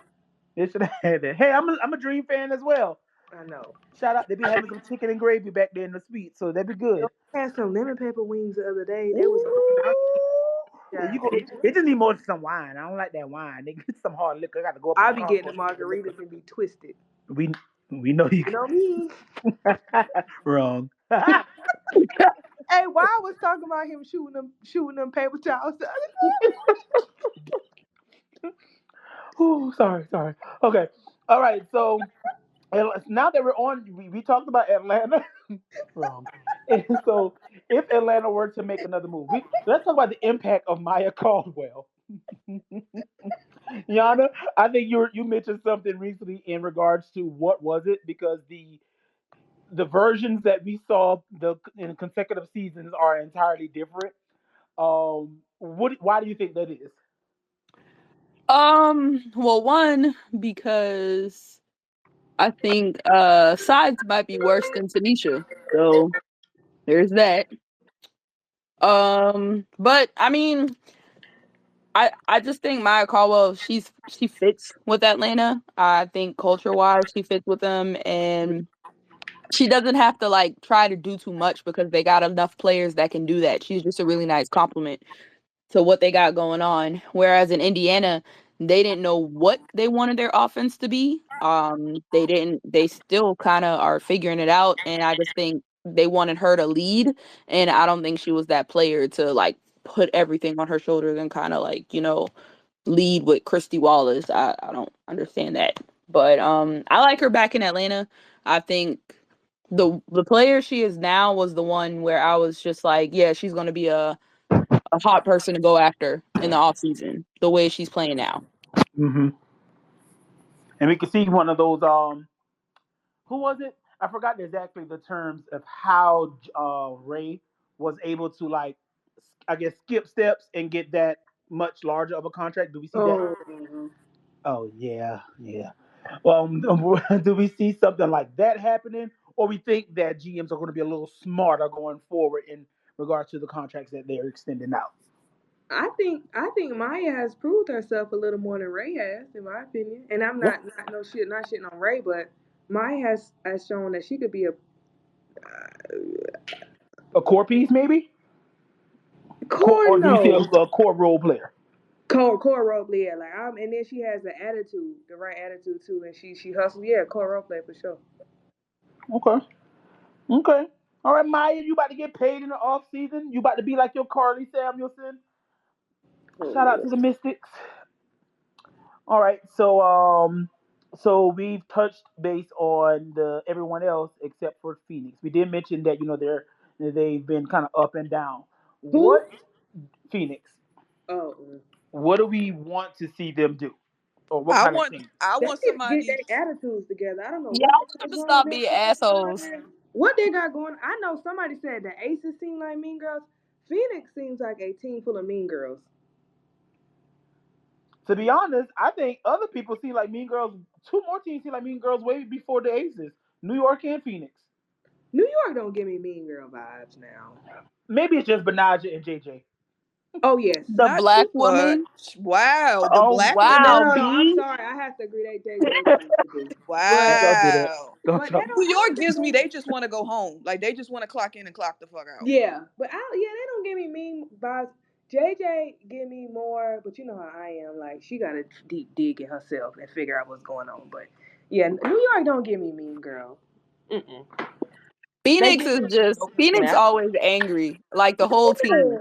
they should have had that. Hey, I'm a Dream fan as well. I know. Shout out, they be having some chicken and gravy back there in the suite, so that'd be good. I had some lemon pepper wings the other day. They was bomb. Ooh, Yeah, you go. They just need more some wine. I don't like that wine. They get some hard liquor. I got to go up in I the be car getting the for the liquor. margaritas and be twisted. We we know you You know me. wrong. Hey, why I was talking about him shooting them paper towels the other Ooh, sorry. Okay, all right. So now that we're on, we talked about Atlanta. Wrong. And so if Atlanta were to make another move, let's talk about the impact of Maya Caldwell. Yana, I think you mentioned something recently in regards to what was it because the versions that we saw in consecutive seasons are entirely different. Why do you think that is? Well, one, because I think sides might be worse than Tanisha. So there's that. But I mean, I just think Maya Caldwell, she fits with Atlanta. I think culture wise she fits with them, and she doesn't have to like try to do too much because they got enough players that can do that. She's just a really nice compliment to what they got going on. Whereas in Indiana, they didn't know what they wanted their offense to be. They didn't. They still kind of are figuring it out, and I just think they wanted her to lead, and I don't think she was that player to like put everything on her shoulders and kind of like lead with Christy Wallace. I don't understand that, but I like her back in Atlanta. I think the player she is now was the one where I was just like, yeah, she's gonna be a hot person to go after in the off season. The way she's playing now. Hmm. And we can see one of those. Who was it? I forgot exactly the terms of how Ray was able to like, I guess, skip steps and get that much larger of a contract. Do we see that? Oh, Oh yeah, yeah. Do we see something like that happening, or we think that GMs are going to be a little smarter going forward in regards to the contracts that they're extending out? I think Maya has proved herself a little more than Ray has, in my opinion. And I'm Yeah, not no shit, not shitting on Ray, but Maya has shown that she could be a a core piece maybe, core, core or do you see no a core role player? core role player. Like and then she has the attitude, the right attitude too, and she hustles. Yeah, core role player for sure. Okay, okay. All right, Maya, you about to get paid in the off season? You about to be like your Carly Samuelson? Oh Shout out Lord. to the Mystics. All right, so we've touched base on the everyone else except for Phoenix. We did mention that they've been kind of up and down. Who? What Phoenix? Oh, What do we want to see them do, or what I kind of want thing? I they want need to get somebody. their attitudes together. I don't know Yeah, what I they want them got to going stop on. being assholes. What they got going? I know somebody said the Aces seem like mean girls. Phoenix seems like a team full of mean girls. To be honest, I think other people see like Mean Girls. Two more teams see like Mean Girls way before the Aces, New York and Phoenix. New York don't give me mean girl vibes now. Maybe it's just Benaja and JJ. Oh yes. The Not too black woman. much. Wow, the Oh black No, women. wow, no, no. I'm B. sorry. I have to agree. They do what they supposed to do. Don't But y'all do that. Wow. Don't but they y'all. don't. New I York don't think gives me they. they just want to go home. Like they just want to clock in and clock the fuck out. Yeah, but yeah, they don't give me mean vibes. JJ give me more, but you know how I am. Like she got to deep dig in herself and figure out what's going on. But yeah, New York don't give me mean girl. Mm-mm. They Phoenix give is me just Phoenix Now always angry. Like the whole team.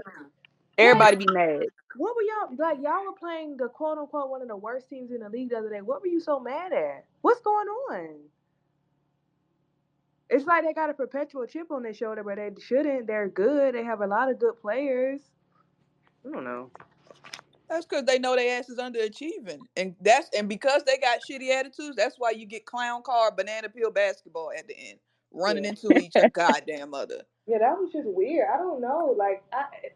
like Everybody be mad. what were y'all like? Y'all were playing the quote unquote one of the worst teams in the league the other day. What were you so mad at? What's going on? It's like they got a perpetual chip on their shoulder, but they shouldn't. They're good. They have a lot of good players. I don't know. that's because they know their ass is underachieving, and because they got shitty attitudes, that's why you get clown car banana peel basketball at the end, running Yeah. into each goddamn other. Yeah, that was just weird. I don't know. Like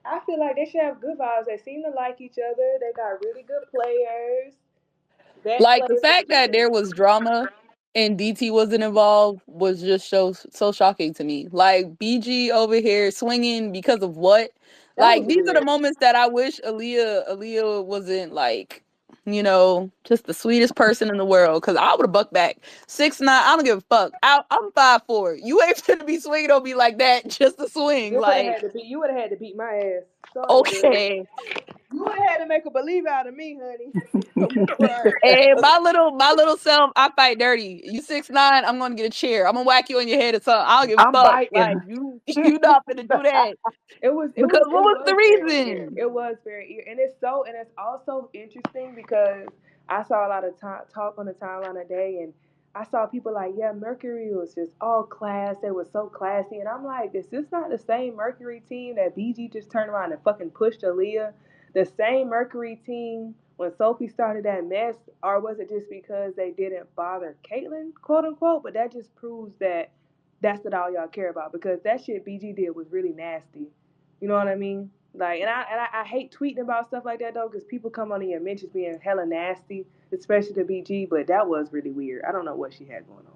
I feel like they should have good vibes. They seem to like each other. They got really good players. Vet Like the players. fact that there was drama and DT wasn't involved was just so shocking to me. Like BG over here swinging because of what? That was Like these are the weird. moments that I wish Aaliyah wasn't like, just the sweetest person in the world. Cause I would have bucked back 6'9". I don't give a fuck. I'm 5'4". You ain't gonna be swinging on me like that just to swing. Like You would have had to beat my ass. Sorry, girl. okay. You would have had to make a believe out of me, honey. I'm crying. Hey, my little self, I fight dirty. You 6'9", I'm gonna get a chair. I'm gonna whack you on your head or something. I don't give a I'm fuck. Like biting. you not finna do that. Because what It was the was very weird. reason? It was very weird, and it's also interesting because I saw a lot of talk on the timeline today, and I saw people like, yeah, Mercury was just all class. They were so classy, and I'm like, this is not the same Mercury team that BG just turned around and fucking pushed Aaliyah. The same Mercury team when Sophie started that mess, or was it just because they didn't bother Caitlyn, quote unquote? But that just proves that that's not all y'all care about because that shit BG did was really nasty. You know what I mean? Like, I hate tweeting about stuff like that though, because people come on here and mentions being hella nasty, especially to BG. But that was really weird. I don't know what she had going on.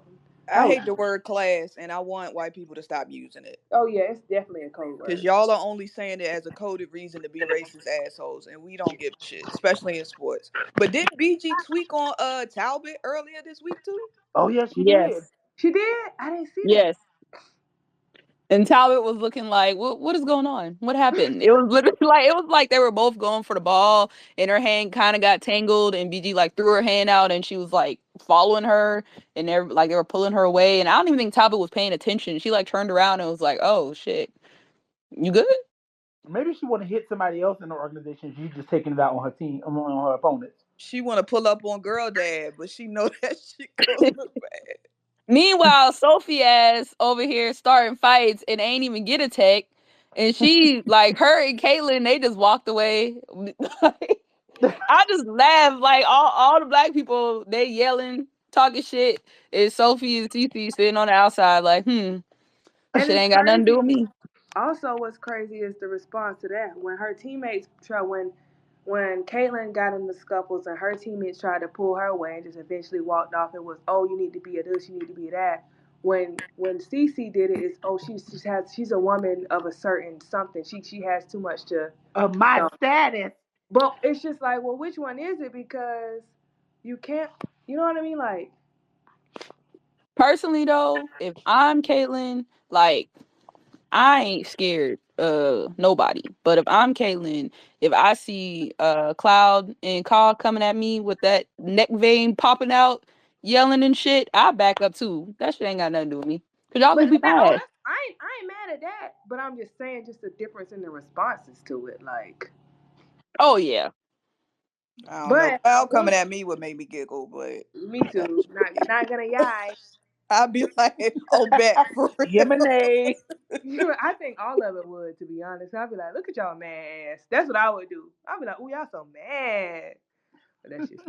I That was. hate the word class, and I want white people to stop using it. Oh yeah, it's definitely a code Because word. y'all are only saying it as a coded reason to be racist assholes, and we don't give a shit, especially in sports. But didn't BG tweak on Talbot earlier this week too? Oh yeah, she did. Yes. She did. I didn't see that. Yes. And Talbot was looking like, what is going on? What happened? It was literally like they were both going for the ball and her hand kind of got tangled and BG like threw her hand out and she was like following her and they were pulling her away and I don't even think Talbot was paying attention. She like turned around and was like, "Oh shit. You good?" Maybe she want to hit somebody else in the organization. She's just taking it out on her team, on her opponents. She want to pull up on girl dad, but she know that shit gonna look bad. Meanwhile, Sophie ass over here starting fights and ain't even get a tech. And she like her and Caitlyn, they just walked away. I just laugh like all the black people they yelling, talking shit, and Sophie and Cece sitting on the outside like, And shit it's ain't got nothing to do crazy. with me. Also, what's crazy is the response to that. When her teammates try when Caitlyn got in the scuffles and her teammates tried to pull her away and just eventually walked off, it was, oh, you need to be a this, you need to be that. When Cece did it, it's, oh, she's a woman of a certain something. She has too much to, Of you my know. status. But it's just like, well, which one is it? Because you can't, you know what I mean? Like, Personally though, if I'm Caitlyn, like I ain't scared nobody. But if I'm Caitlyn, if I see Cloud and Call coming at me with that neck vein popping out, yelling and shit, I back up too. That shit ain't got nothing to do with me. Cause y'all but gonna beat that, my oh, ass. I ain't mad at that. But I'm just saying, just the difference in the responses to it. Like, Oh yeah. I don't know. but I Cloud will. coming at me would make me giggle, but Me too. Not gonna yai. I'd be like, "Oh, bet for real." Yemenay. I think all of it would, to be honest. I'd be like, look at y'all mad ass. That's what I would do. I'd be like, oh, y'all so mad. But that's just,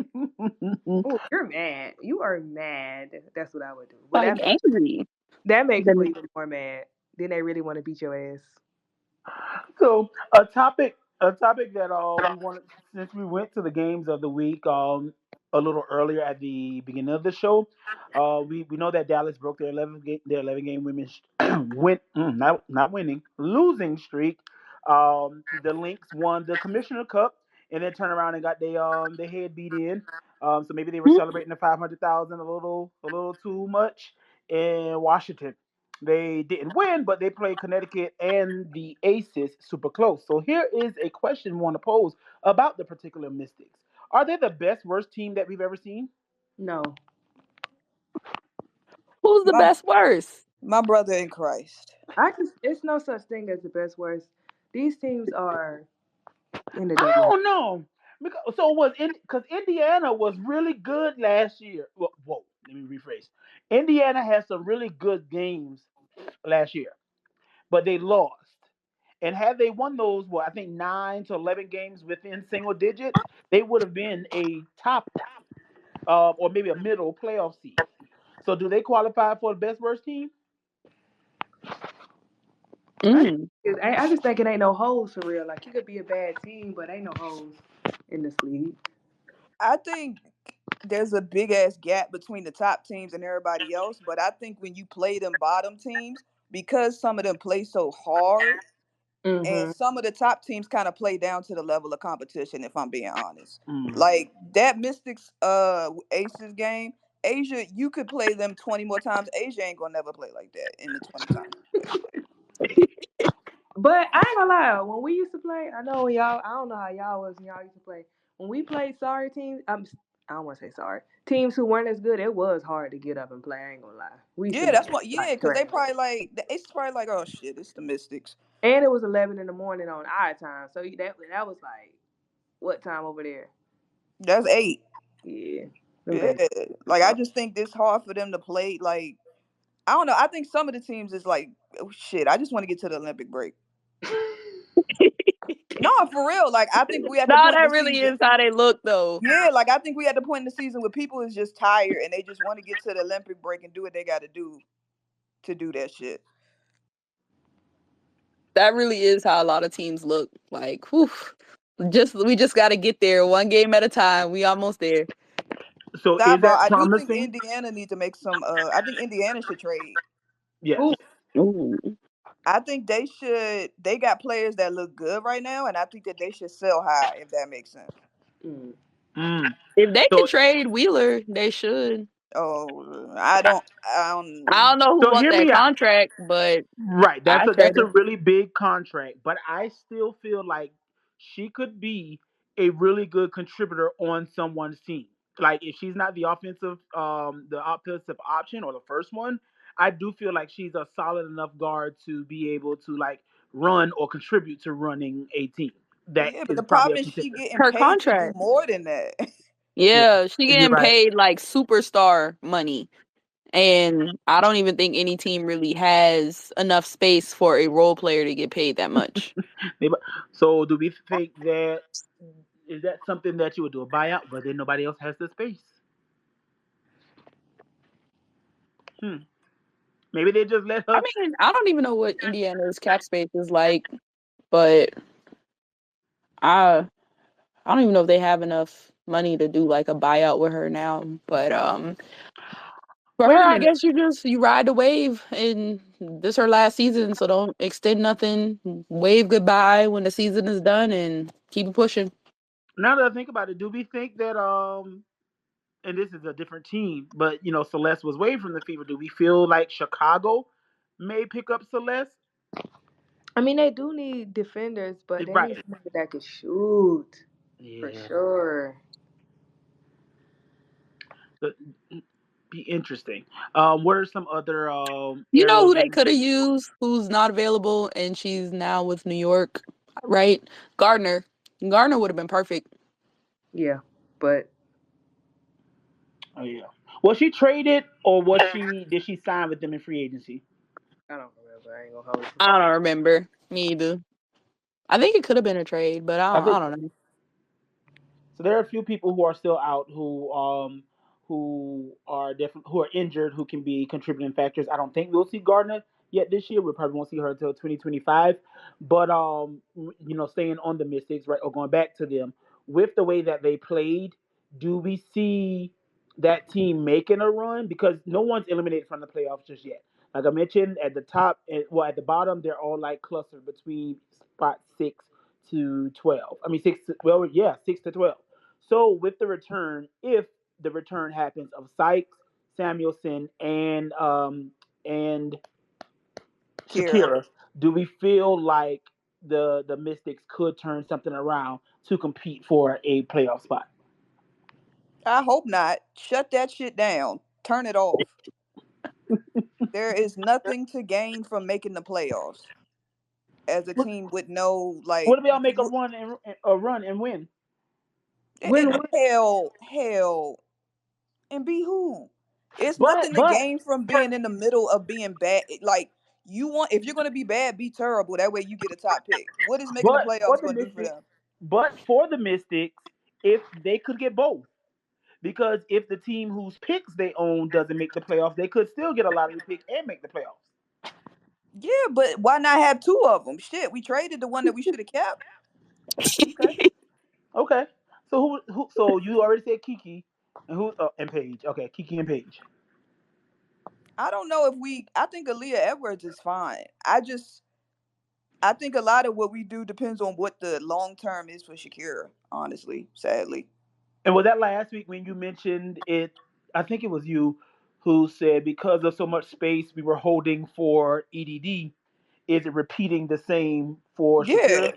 oh, you're mad. You are mad. That's what I would do. But Like angry. that makes people Then even more mad. Then they really want to beat your ass. So a topic that we wanted since we went to the games of the week a little earlier at the beginning of the show. We know that Dallas broke their 11 game women's not winning losing streak. The Lynx won the Commissioner Cup and then turned around and got their head beat in. So maybe they were celebrating the 500,000 a little too much in Washington. They didn't win, but they played Connecticut and the Aces super close. So here is a question we want to pose about the particular Mystics. Are they the best worst team that we've ever seen? No. who's the My best worst? my brother in Christ. It's no such thing as the best worst. These teams are in the I W. don't know. So was because Indiana was really good last year. Whoa, let me rephrase. Indiana had some really good games last year, but they lost. And had they won those, I think 9 to 11 games within single digits, they would have been a top or maybe a middle playoff seed. So do they qualify for the best worst team? Mm. I just think it ain't no holes for real. Like, you could be a bad team, but ain't no holes in this league. I think there's a big ass gap between the top teams and everybody else, but I think when you play them bottom teams, because some of them play so hard, and Mm-hmm. some of the top teams kind of play down to the level of competition, if I'm being honest. Mm. Like that Mystics Aces game, Asia, you could play them 20 more times. Asia ain't gonna never play like that in the 20 times you play. But I ain't gonna lie, when we used to play, I know when y'all, I don't know how y'all was when y'all used to play. When we played sorry teams, I don't want to say sorry. Teams who weren't as good, it was hard to get up and play. I ain't gonna lie. We used to Yeah, be that's what. Yeah, like because they trash. probably like the Aces probably like, oh shit, it's the Mystics. And it was 11 in the morning on our time. So that was like, what time over there? That's 8. Yeah. Them Yeah, days. like I just think it's hard for them to play. Like I don't know. I think some of the teams is like, oh shit. I just want to get to the Olympic break. No, for real. Like I think we at the Nah, point in that the really season. is how they look though. Yeah, like I think we at the point in the season where people is just tired and they just want to get to the Olympic break and do what they got to do that shit. That really is how a lot of teams look. Like, whew, we just got to get there one game at a time. We almost there. So is Sidebar, that I do think promising? Indiana needs to make some. I think Indiana should trade. Yes. Who? Ooh. I think they should. They got players that look good right now, and I think that they should sell high if that makes sense. Mm. Mm. If they could So trade Wheeler, they should. Oh, I don't. I don't know who So want hear that me out. contract, but Right, I that's trade a her. really big contract, but I still feel like she could be a really good contributor on someone's team. Like if she's not the offensive option or the first one, I do feel like she's a solid enough guard to be able to like run or contribute to running a team. That Yeah, but is the probably a problem is she contender. getting Her paid to do contract. more than that. Yeah, Yeah, she you're getting right. paid like superstar money. And I don't even think any team really has enough space for a role player to get paid that much. Maybe- So do we think that is that something that you would do a buyout, but then nobody else has the space? Hmm. Maybe they just let I her. mean, I don't even know what Indiana's cap space is like, but I I don't even know if they have enough money to do like a buyout with her now. But for her, Wait a I minute. guess you ride the wave, and this her last season, so don't extend nothing. Wave goodbye when the season is done, and keep it pushing. Now that I think about it, do we think that and this is a different team, but Celeste was away from the fever. Do we feel like Chicago may pick up Celeste? I mean, they do need defenders, but they need Right. somebody that can shoot for Yeah. sure. But- Be interesting. What are some other You know areas who that they could have used, who's not available, and she's now with New York, right? Gardner. Gardner would have been perfect. Yeah, but oh yeah. Was she traded or did she sign with them in free agency? I don't remember. I ain't gonna hold you. I don't remember. Me either. I think it could have been a trade, but I I think don't know. so. There are a few people who are still out who are injured who can be contributing factors. I don't think we'll see Gardner yet this year. We probably won't see her until 2025. But staying on the Mystics, right, or going back to them with the way that they played, do we see that team making a run? Because no one's eliminated from the playoffs just yet. Like I mentioned, at the top, at the bottom, they're all like clustered between spot 6 to 12. I mean, well, yeah, 6 to 12. So with the return, if the return happens of Sykes, Samuelson, and Kira. Shakira, do we feel like the Mystics could turn something around to compete for a playoff spot? I hope not. Shut that shit down. Turn it off. There is nothing to gain from making the playoffs as a What, team with no what like if y'all make a run and win? When hell and be who? It's But nothing to but gain from being in the middle of being bad. Like you want if you're gonna be bad, be terrible. That way you get a top pick. What is making the but for playoffs the gonna do for Mystics, them? if they could get both, because if the team whose picks they own doesn't make the playoffs, they could still get a lottery pick and make the playoffs. Yeah, but why not have two of them? Shit, we traded the one that we should have kept. Okay, okay. So who? So you already said Kiki, and who? And Paige. Okay, Kiki and Paige. I don't know if we. I think Aaliyah Edwards is fine. I think a lot of what we do depends on what the long term is for Shakira. Honestly, sadly. And was that last week when you mentioned it? I think it was you who said because of so much space we were holding for EDD, is it repeating the same for Yeah. Shakira?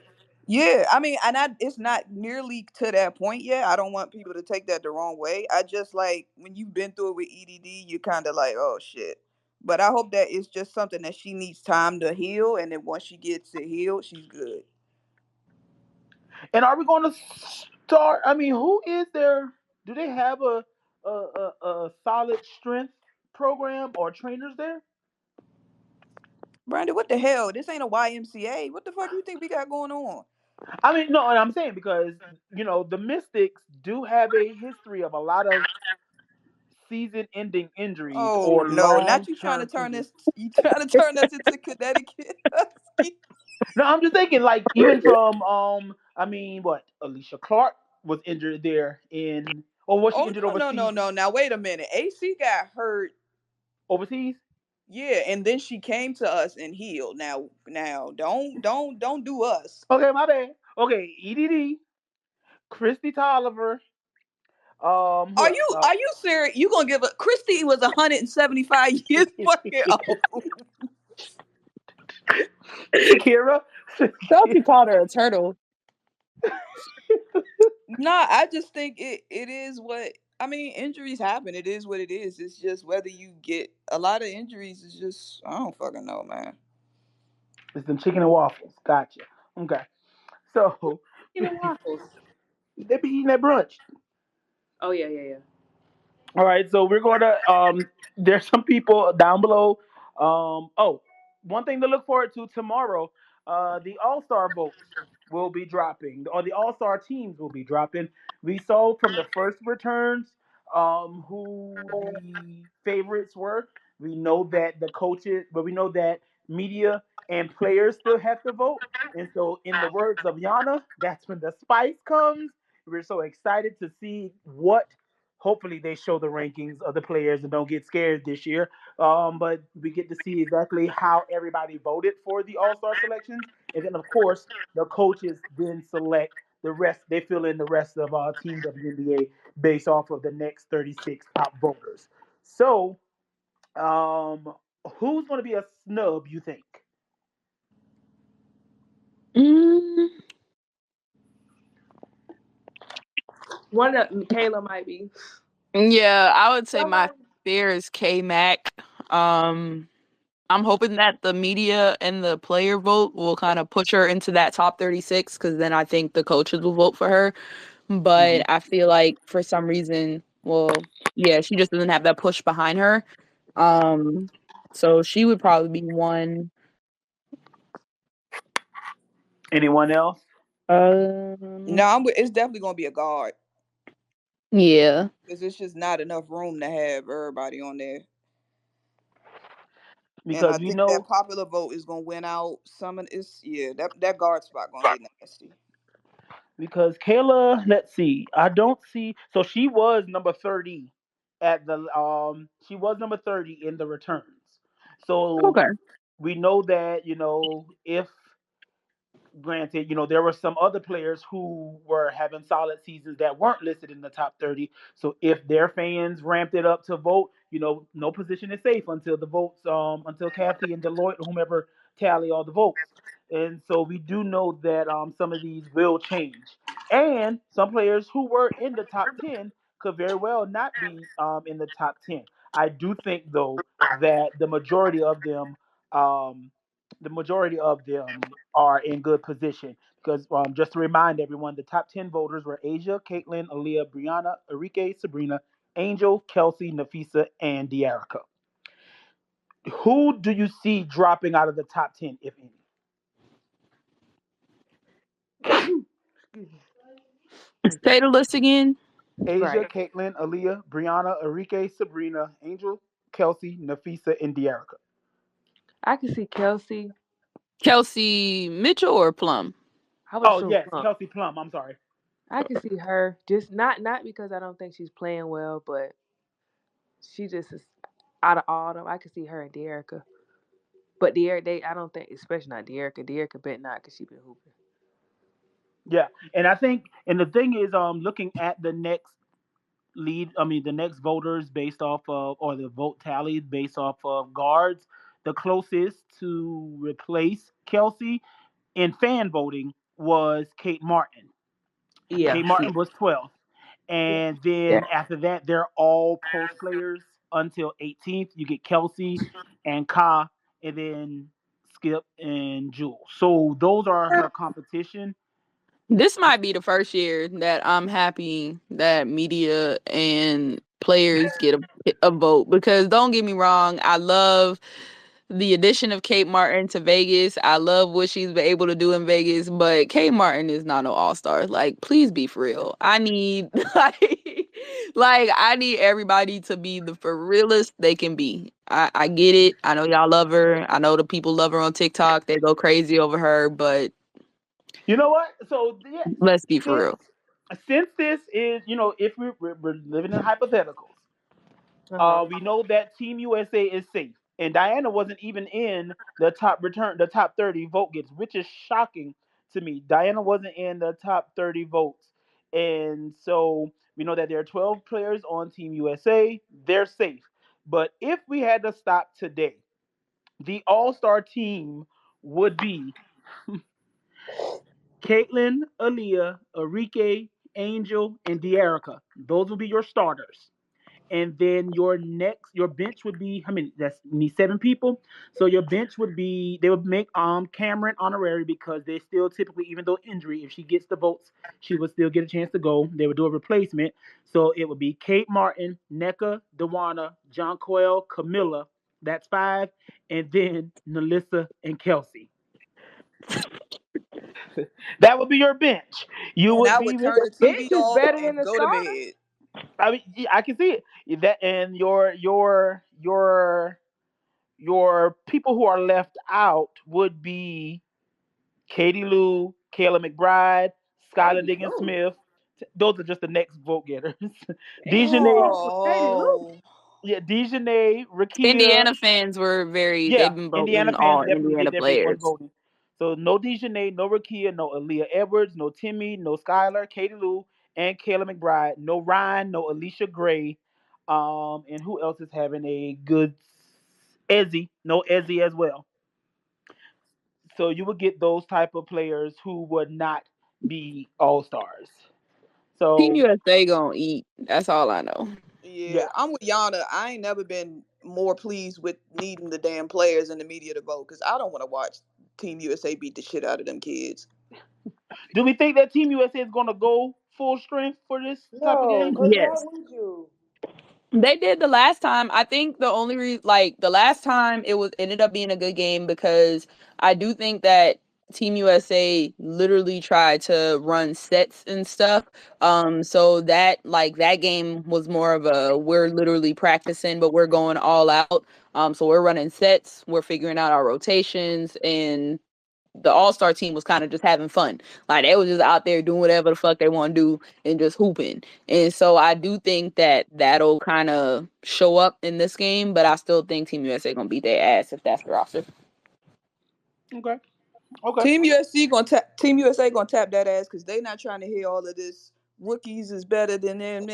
Yeah, I mean, it's not nearly to that point yet. I don't want people to take that the wrong way. I just like when you've been through it with EDD, you kind of like, oh shit. But I hope that it's just something that she needs time to heal, and then once she gets it healed, she's good. And are we going to start? I mean, who is there? Do they have a solid strength program or trainers there? Brandon, what the hell? This ain't a YMCA. What the fuck you think we got going on? I mean, no, and I'm saying because the Mystics do have a history of a lot of season-ending injuries Oh or no, not you trying to long-term turn injuries. this. You trying to turn us into Connecticut? No, I'm just thinking like even from I mean, what Alicia Clark was injured there or was she Oh injured no. overseas? Now wait a minute. AC got hurt. Overseas? Yeah, and then she came to us and healed. Now, don't do us. Okay, my bad. Okay, EDD, Christy Tolliver, Who else? Are you serious? You gonna give a Christy was 175 years fucking old. Shakira. Chelsea called her a turtle. Nah, I just think it is what I mean, injuries happen. It is what it is. It's just whether you get a lot of injuries is just I don't fucking know, man. It's them chicken and waffles. Gotcha. Okay. So Chicken and waffles. they be eating at brunch. Oh yeah, yeah, yeah. All right, so we're going to there's some people down below. Oh, one thing to look forward to tomorrow, the All-Star votes will be dropping, or the All-Star teams will be dropping. We saw from the first returns who the favorites were. We know that the coaches, but we know that media and players still have to vote. And so, in the words of Yana, that's when the spice comes. We're so excited to see what hopefully they show the rankings of the players and don't get scared this year. But we get to see exactly how everybody voted for the All Star selections, and then of course the coaches then select the rest. They fill in the rest of Team WNBA based off of the next 36 top voters. So, um, who's going to be a snub? You think? Mm, One of Kayla might be. yeah, I would say my Somebody. fear is K Mac. Um, I'm hoping that the media and the player vote will kind of push her into that top 36 because then I think the coaches will vote for her. But Mhm. I feel like for some reason, well, yeah, she just doesn't have that push behind her. Um, so she would probably be one. Anyone else? No, Um, it's definitely gonna be a guard yeah. because it's just not enough room to have everybody on there. And Because I we think that know popular vote is gonna win out some of it's yeah, that guard spot gonna get nasty. because Kayla, let's see, I don't see. So she was number 30 at the she was number 30 in the returns. So Okay. we know that if granted, there were some other players who were having solid seasons that weren't listed in the top 30. So if their fans ramped it up to vote, no position is safe until the votes, until Kathy and Deloitte, or whomever, tally all the votes. And so we do know that some of these will change. And some players who were in the top 10 could very well not be in the top 10. I do think, though, that um, the majority of them are in good position because just to remind everyone, the top 10 voters were Asia, Caitlin, Aaliyah, Brianna, Enrique, Sabrina, Angel, Kelsey, Nafisa, and Dearica. Who do you see dropping out of the top 10, if any? Excuse me. Say the list again. Asia, Right. Caitlin, Aaliyah, Brianna, Enrique, Sabrina, Angel, Kelsey, Nafisa, and Dearica. I can see Kelsey. Kelsey Mitchell or Plum? I would Oh, assume yes, Plum. Kelsey Plum. I'm sorry. I can see her just not because I don't think she's playing well, but she just is out of all of them. I can see her and Dearica. But Dearica, I don't think, especially not Dearica. Dearica bet not because she been hooping. Yeah, and I think, and the thing is, looking at the next voters based off of, or the vote tallies based off of guards, the closest to replace Kelsey in fan voting was Kate Martin. Yeah, Kate yeah. Martin was 12th. And Yeah. then after that, they're all post players until 18th. You get Kelsey and Ka, and then Skip and Jewel. So those are her competition. This might be the first year that I'm happy that media and players get a vote because don't get me wrong, I love the addition of Kate Martin to Vegas. I love what she's been able to do in Vegas, but Kate Martin is not no all-star. Like, please be for real. I need like I need everybody to be the for realest they can be. I get it. I know y'all love her. I know the people love her on TikTok. They go crazy over her, but You know what? So yes, let's be for since real. since this is, if we're living in hypotheticals, Uh-huh. we know that Team USA is safe, and Diana wasn't even in the top 30 vote gets, which is shocking to me. Diana wasn't in the top 30 votes, and so We know that there are 12 players on Team USA. They're safe. But if we had to stop today, the All Star team would be Caitlin, Aaliyah, Enrique, Angel, and De'Erica. Those will be your starters. And then your bench would be how many? That's you need 7 people. So your bench would be they would make Cameron honorary because they still typically, even though injury, if she gets the votes, she would still get a chance to go. They would do a replacement. So it would be Kate Martin, NECA, Dewana, John Coyle, Camilla. That's 5, and then Nelissa and Kelsey. That would be your bench. You And would I be would with. turn the Bench TV is off better than and the go to starter. bed. I mean, yeah, I can see it. That and your people who are left out would be Katie Lou, Kayla McBride, Skylar Katie Diggins Lou. Smith. Those are just the next vote getters. Damn, who Dejanay, voted for Katie Lou? Oh, yeah, Dejanay, Rakia, Indiana fans were yeah, they've been Indiana voting fans all definitely get Indiana their big ones players. voting. So no Dejanay, no Rakia, no Aaliyah Edwards, no Timmy, no Skylar, Katie Lou, and Kayla McBride. No Ryan, no Alicia Gray. And who else is having a good Ezzy? No Ezzy as well. So you would get those type of players who would not be all stars. Team So USA gonna eat. That's all I know. yeah. yeah. I'm with Yana. I ain't never been more pleased with needing the damn players and the media to vote because I don't want to watch Team USA beat the shit out of them kids. Do we think that Team USA is going to go full strength for this type of No, game? cause why Yes. would you? They did the last time. I think the only like the last time it was ended up being a good game because I do think that Team USA literally tried to run sets and stuff. So that game was more of a we're literally practicing, but we're going all out. So we're running sets, we're figuring out our rotations, and the all-star team was kind of just having fun. Like they was just out there doing whatever the fuck they want to do and just hooping. And so I do think that that'll kind of show up in this game, but I still think Team USA gonna beat their ass if that's the roster. Okay. Okay. Team USA gonna tap that ass because they not trying to hear all of this. Rookies is better than them.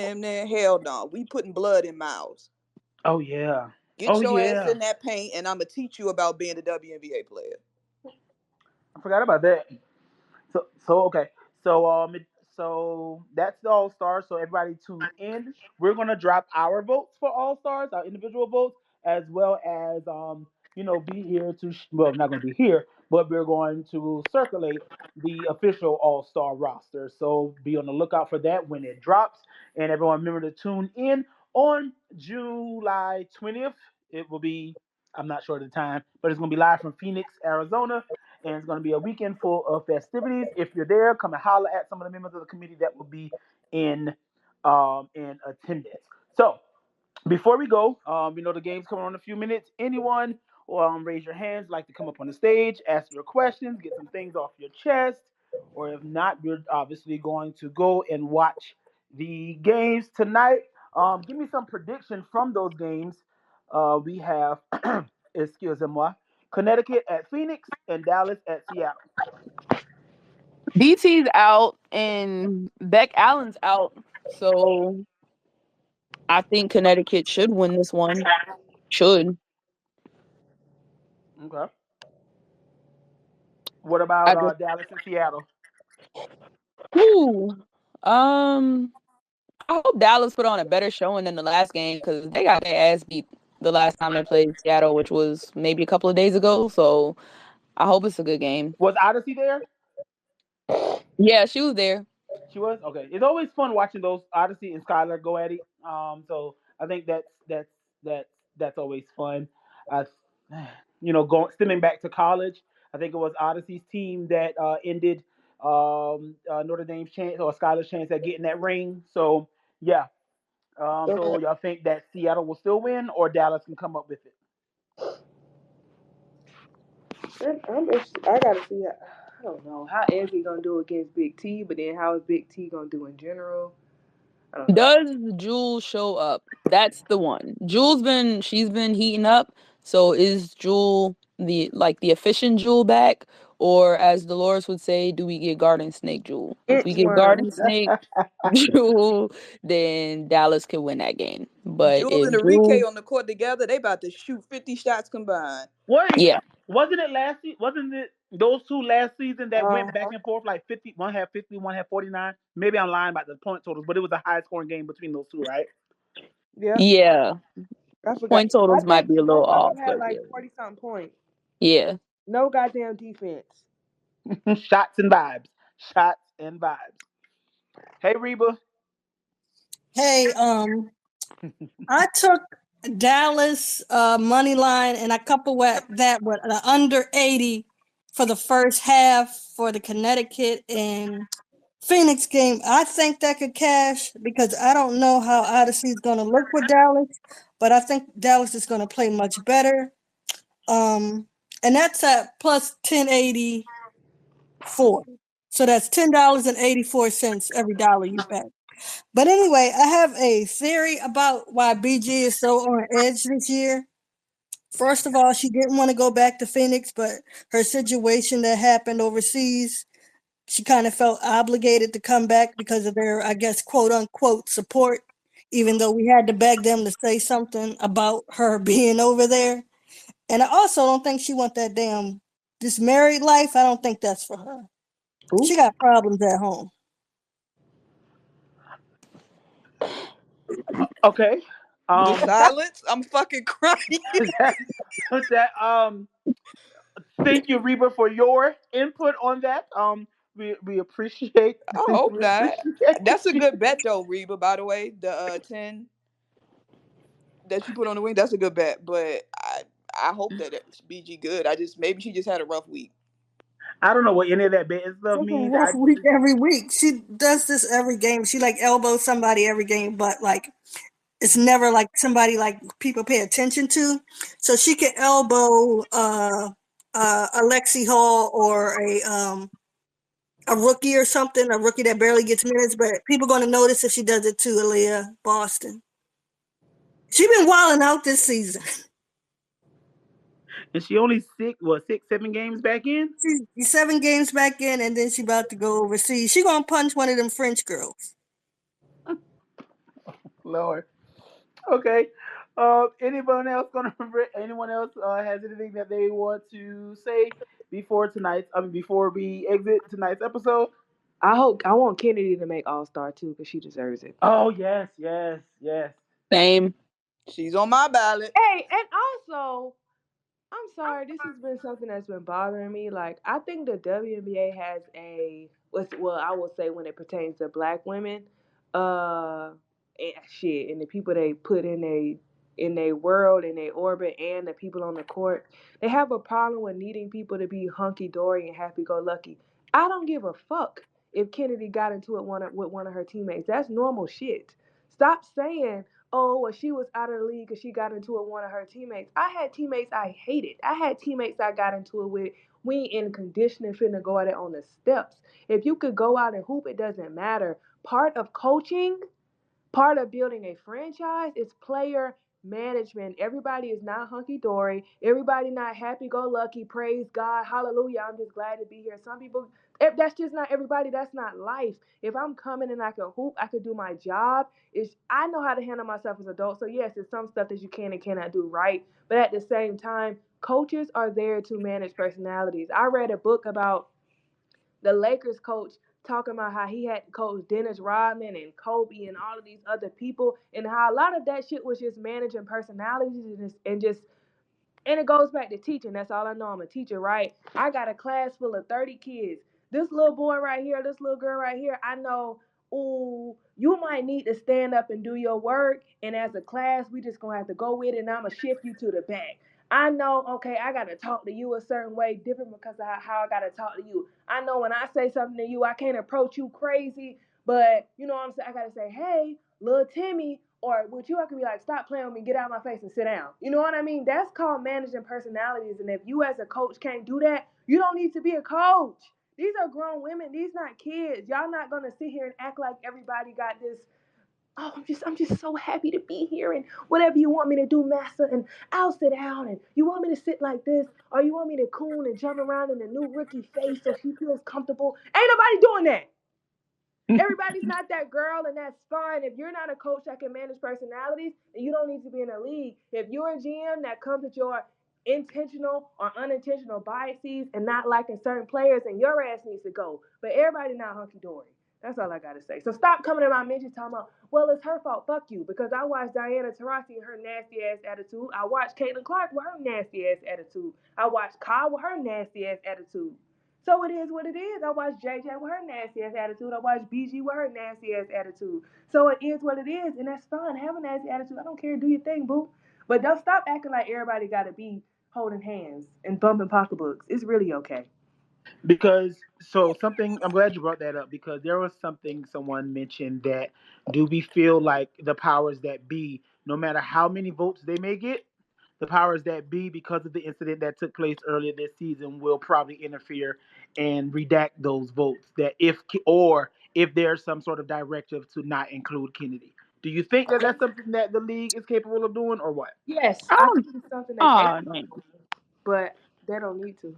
Hell no. We putting blood in mouths. Oh yeah. Get Oh your ass yeah. in that paint, and I'm gonna teach you about being a WNBA player. I forgot about that. So okay. So that's the All Stars. So everybody tune in. We're gonna drop our votes for All Stars, our individual votes, as well as be here to well, not gonna be here, but we're going to circulate the official All Star roster. So be on the lookout for that when it drops. And everyone remember to tune in on July 20th. It will be I'm not sure of the time, but it's gonna be live from Phoenix, Arizona, and it's going to be a weekend full of festivities. If you're there, come and holler at some of the members of the committee that will be in attendance. So before we go, the game's coming on in a few minutes. Anyone raise your hands, like to come up on the stage, ask your questions, get some things off your chest, or if not, you're obviously going to go and watch the games tonight. Give me some prediction from those games. We have, excusez-moi, Connecticut at Phoenix and Dallas at Seattle. BT's out and Beck Allen's out, so I think Connecticut should win this one. Should. Okay. What about I just Dallas and Seattle? Whew. Um I hope Dallas put on a better showing than the last game because they got their ass beat the last time they played Seattle, which was maybe a couple of days ago. So I hope it's a good game. Was Odyssey there? Yeah, she was there. She was okay. It's always fun watching those Odyssey and Skylar go at it. So I think that's that's always fun. Uh, going stemming back to college, I think it was Odyssey's team that ended Notre Dame's chance or Skylar's chance at getting that ring. So yeah. Okay. So y'all think that Seattle will still win or Dallas can come up with it? I gotta see. I don't know how Ezzy gonna do against Big T, but then how is Big T gonna do in general? I don't know. Does Jewel show up? That's the one. She's been heating up. So is Jewel the efficient Jewel back, or as Dolores would say, do we get Garden Snake Jewel? If we get Garden Inchworms. Snake Jewel, then Dallas could win that game. But Jewel if and Enrique Jewel, on the court together, they about to shoot 50 shots combined. Wait, yeah, wasn't it last season? Wasn't it those two last season that went back Uh-huh. and forth like 50? One had 50, one had 49. Maybe I'm lying about the point totals, but it was a high scoring game between those two, right? Yeah, yeah, I forgot. point I totals might think be a little both of off, them had but like yeah, 40 something points. yeah. No goddamn defense. Shots and vibes. Shots and vibes. Hey, Reba. Hey, I took Dallas money line and I coupled that with the under 80 for the first half for the Connecticut and Phoenix game. I think that could cash because I don't know how Odyssey is going to look with Dallas, but I think Dallas is going to play much better. And that's at plus 1084. So that's $10.84 every dollar you bet. But anyway, I have a theory about why BG is so on edge this year. First of all, she didn't want to go back to Phoenix, but her situation that happened overseas, she kind of felt obligated to come back because of their, I guess, quote unquote support, even though we had to beg them to say something about her being over there. And I also don't think she want that damn this married life. I don't think that's for her. She Who? got problems at home. Okay. the Um. silence. I'm fucking crying. that, that thank you, Reba, for your input on that. We appreciate I hope we not. appreciate That's a good bet though, Reba. By the way, the 10 that you put on the wing, that's a good bet. But I hope that it's BG good. I just maybe she just had a rough week. I don't know what any of that bit stuff It's a means. rough week every week. She does this every game. She like elbows somebody every game, but like it's never like somebody like people pay attention to. So she can elbow Alexi Hall or a rookie or something, a rookie that barely gets minutes, but people gonna notice if she does it to Aaliyah Boston. She been wilding out this season. and she only six, 7 games back in. She's 7 games back in, and then she about to go overseas. She gonna punch one of them French girls. Lord. Okay. Anyone else has anything that they want to say before we exit tonight's episode? I want Kennedy to make All Star too because she deserves it. Oh yes, yes, yes. Same. She's on my ballot. Hey, and also I'm sorry, this has been something that's been bothering me. Like, I think the WNBA has well, I will say when it pertains to black women, shit, and the people they put in a world, in a orbit, and the people on the court, they have a problem with needing people to be hunky dory and happy go lucky. I don't give a fuck if Kennedy got into it with one of her teammates. That's normal shit. Stop saying, oh, well, she was out of the league because she got into it with one of her teammates. I had teammates I hated. I had teammates I got into it with. We ain't in conditioning finna go out there on the steps. If you could go out and hoop, it doesn't matter. Part of coaching, part of building a franchise is player management. Everybody is not hunky dory. Everybody not happy go lucky. Praise God. Hallelujah. I'm just glad to be here. Some people, if that's just not everybody. That's not life. If I'm coming and I can hoop, I can do my job. I know how to handle myself as an adult. So yes, it's some stuff that you can and cannot do right. But at the same time, coaches are there to manage personalities. I read a book about the Lakers coach talking about how he had to coach Dennis Rodman and Kobe and all of these other people, and how a lot of that shit was just managing personalities and it goes back to teaching. That's all I know. I'm a teacher, right? I got a class full of 30 kids. This little boy right here, this little girl right here, I know, ooh, you might need to stand up and do your work. And as a class, we just gonna have to go with it and I'm gonna shift you to the back. I know, okay, I gotta talk to you a certain way, different because of how I gotta talk to you. I know when I say something to you, I can't approach you crazy, but you know what I'm saying? I gotta say, hey, little Timmy, or with you, I could be like, stop playing with me, get out of my face and sit down. You know what I mean? That's called managing personalities. And if you as a coach can't do that, you don't need to be a coach. These are grown women. These not kids. Y'all not gonna sit here and act like everybody got this oh, I'm just so happy to be here, and whatever you want me to do, master, and I'll sit down, and you want me to sit like this, or you want me to coon and jump around in the new rookie face so she feels comfortable. Ain't nobody doing that. Everybody's not that girl, and that's fine. If you're not a coach that can manage personalities, then you don't need to be in a league. If you're a GM that comes with your intentional or unintentional biases and not liking certain players, then your ass needs to go. But everybody not hunky dory. That's all I gotta say. So stop coming around mentions talking about, well, it's her fault. Fuck you. Because I watched Diana Taurasi and her nasty ass attitude. I watched Caitlin Clark with her nasty ass attitude. I watched Kyle with her nasty ass attitude. So it is what it is. I watched JJ with her nasty ass attitude. I watched BG with her nasty ass attitude. So it is what it is, and that's fine. Have a nasty attitude. I don't care. Do your thing, boo. But don't stop acting like everybody got to be holding hands and bumping pocketbooks. It's really okay. Because so something, I'm glad you brought that up because there was something someone mentioned that do we feel like the powers that be, no matter how many votes they may get, the powers that be, because of the incident that took place earlier this season, will probably interfere and redact those votes. That if there's some sort of directive to not include Kennedy. Do you think that that's something that the league is capable of doing, or what? Yes, I I don't. think it's something they Oh, capable man. of, but they don't need to.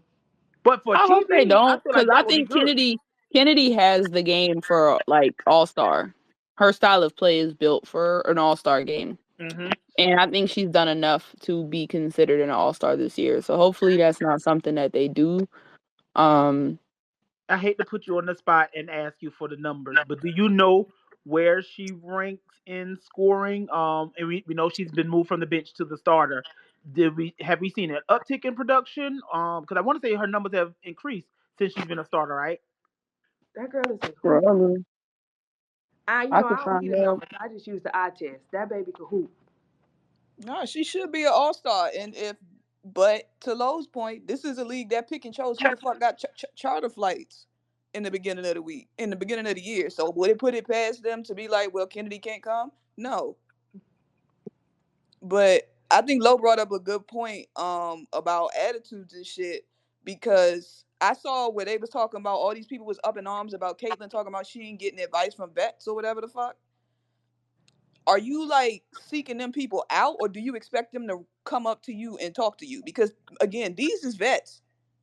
But for I hope they TV, I don't, feel because like I that would be think good. Kennedy has the game for like all star. Her style of play is built for an all star game, Hmm. and I think she's done enough to be considered an all star this year. So hopefully that's not something that they do. Um, I hate to put you on the spot and ask you for the numbers, but do you know where she ranks in scoring? And we know she's been moved from the bench to the starter. Did we have we seen an uptick in production? Because I want to say her numbers have increased since she's been a starter, right? That girl is a hoop. probably I I could don't need find a out. number. I just use the eye test. That baby can hoop. No, she should be an all star. And if, but to Lowe's point, this is a league that pick and chose who the fuck got charter flights in the beginning of the week, in the beginning of the year. So would it put it past them to be like, well, Kennedy can't come? No. But I think Lowe brought up a good point about attitudes and shit because I saw where they was talking about all these people was up in arms about Caitlyn talking about she ain't getting advice from vets or whatever the fuck. Are you like seeking them people out or do you expect them to come up to you and talk to you? Because again, these is vets,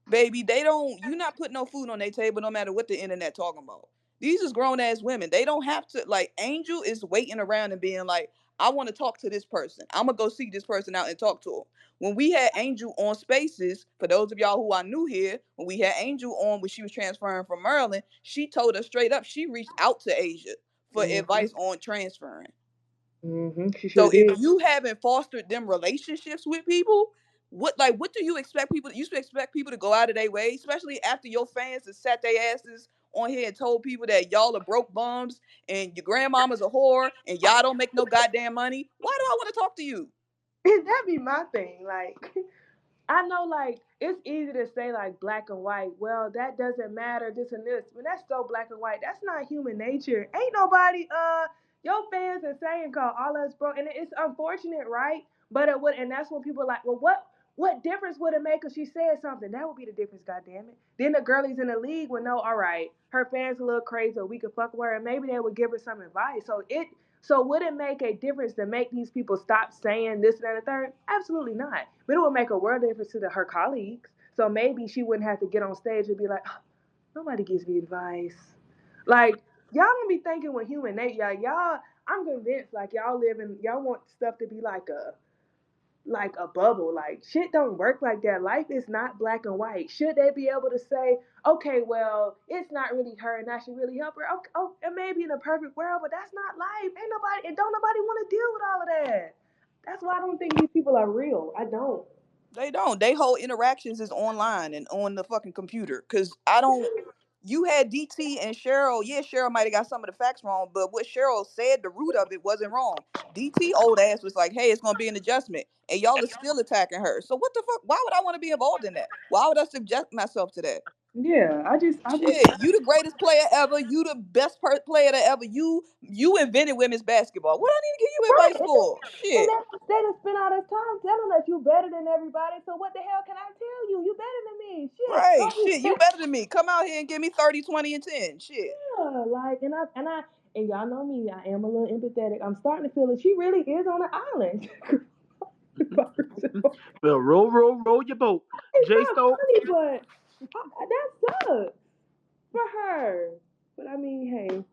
baby. They don't, you not putting no food on their table no matter what the internet talking about. These is grown ass women. They don't have to, like, Angel is waiting around and being like, I want to talk to this person. I'm gonna go seek this person out and talk to him. When we had Angel on Spaces, for those of y'all who are new here, when we had Angel on when she was transferring from Maryland, she told us straight up she reached out to Asia for Mm-hmm. advice on transferring. Mm-hmm. She So sure if did. you haven't fostered them relationships with people, what do you expect people? You should expect people to go out of their way, especially after your fans have sat their asses on here and told people that y'all are broke bums and your grandmama's a whore and y'all don't make no goddamn money. Why do I want to talk to you? That be my thing. Like, I know, like, it's easy to say, like, black and white. Well, that doesn't matter, this and this. When that's so black and white, that's not human nature. Ain't nobody, your fans are saying, call all us bro. And it's unfortunate, right? But it would, and that's when people are like, well, what difference would it make if she said something? That would be the difference, goddamn it. Then the girlies in the league would know, all right, her fans a little crazy, or we could fuck with her, and maybe they would give her some advice. So would it make a difference to make these people stop saying this, that, and the third? Absolutely not. But it would make a world of difference to her colleagues. So maybe she wouldn't have to get on stage and be like, oh, nobody gives me advice. Like, y'all don't be thinking with human nature. Y'all, I'm convinced, like, y'all want stuff to be like a bubble. Like, shit don't work like that. Life is not black and white. Should they be able to say, okay, well, it's not really her and I should really help her? Okay, oh, and maybe in a perfect world, but that's not life. Ain't nobody, and don't nobody want to deal with all of that. That's why I don't think these people are real. I don't. They don't. They whole interactions is online and on the fucking computer. Cause I don't. You had DT and Cheryl. Yeah, Cheryl might have got some of the facts wrong, but what Cheryl said, the root of it wasn't wrong. DT old ass was like, "Hey, it's gonna be an adjustment," and y'all are still attacking her. So what the fuck? Why would I want to be involved in that? Why would I subject myself to that? Yeah, I just, Shit, you the greatest player ever. You the best player that ever. You invented women's basketball. What I need to give you right. advice for? And Shit. they done spend all this time telling us you better than everybody. So what the hell can I tell you? You better than me. Shit, go Right. Shit, you better than me. Come out here and give me 30, 20, and 10. Shit. yeah, like, and I and y'all know me, I am a little empathetic. I'm starting to feel that she really is on an island. By herself. Well, roll, roll, roll your boat. It's Jay not Stokes, funny, but that sucks for her. But I mean, hey,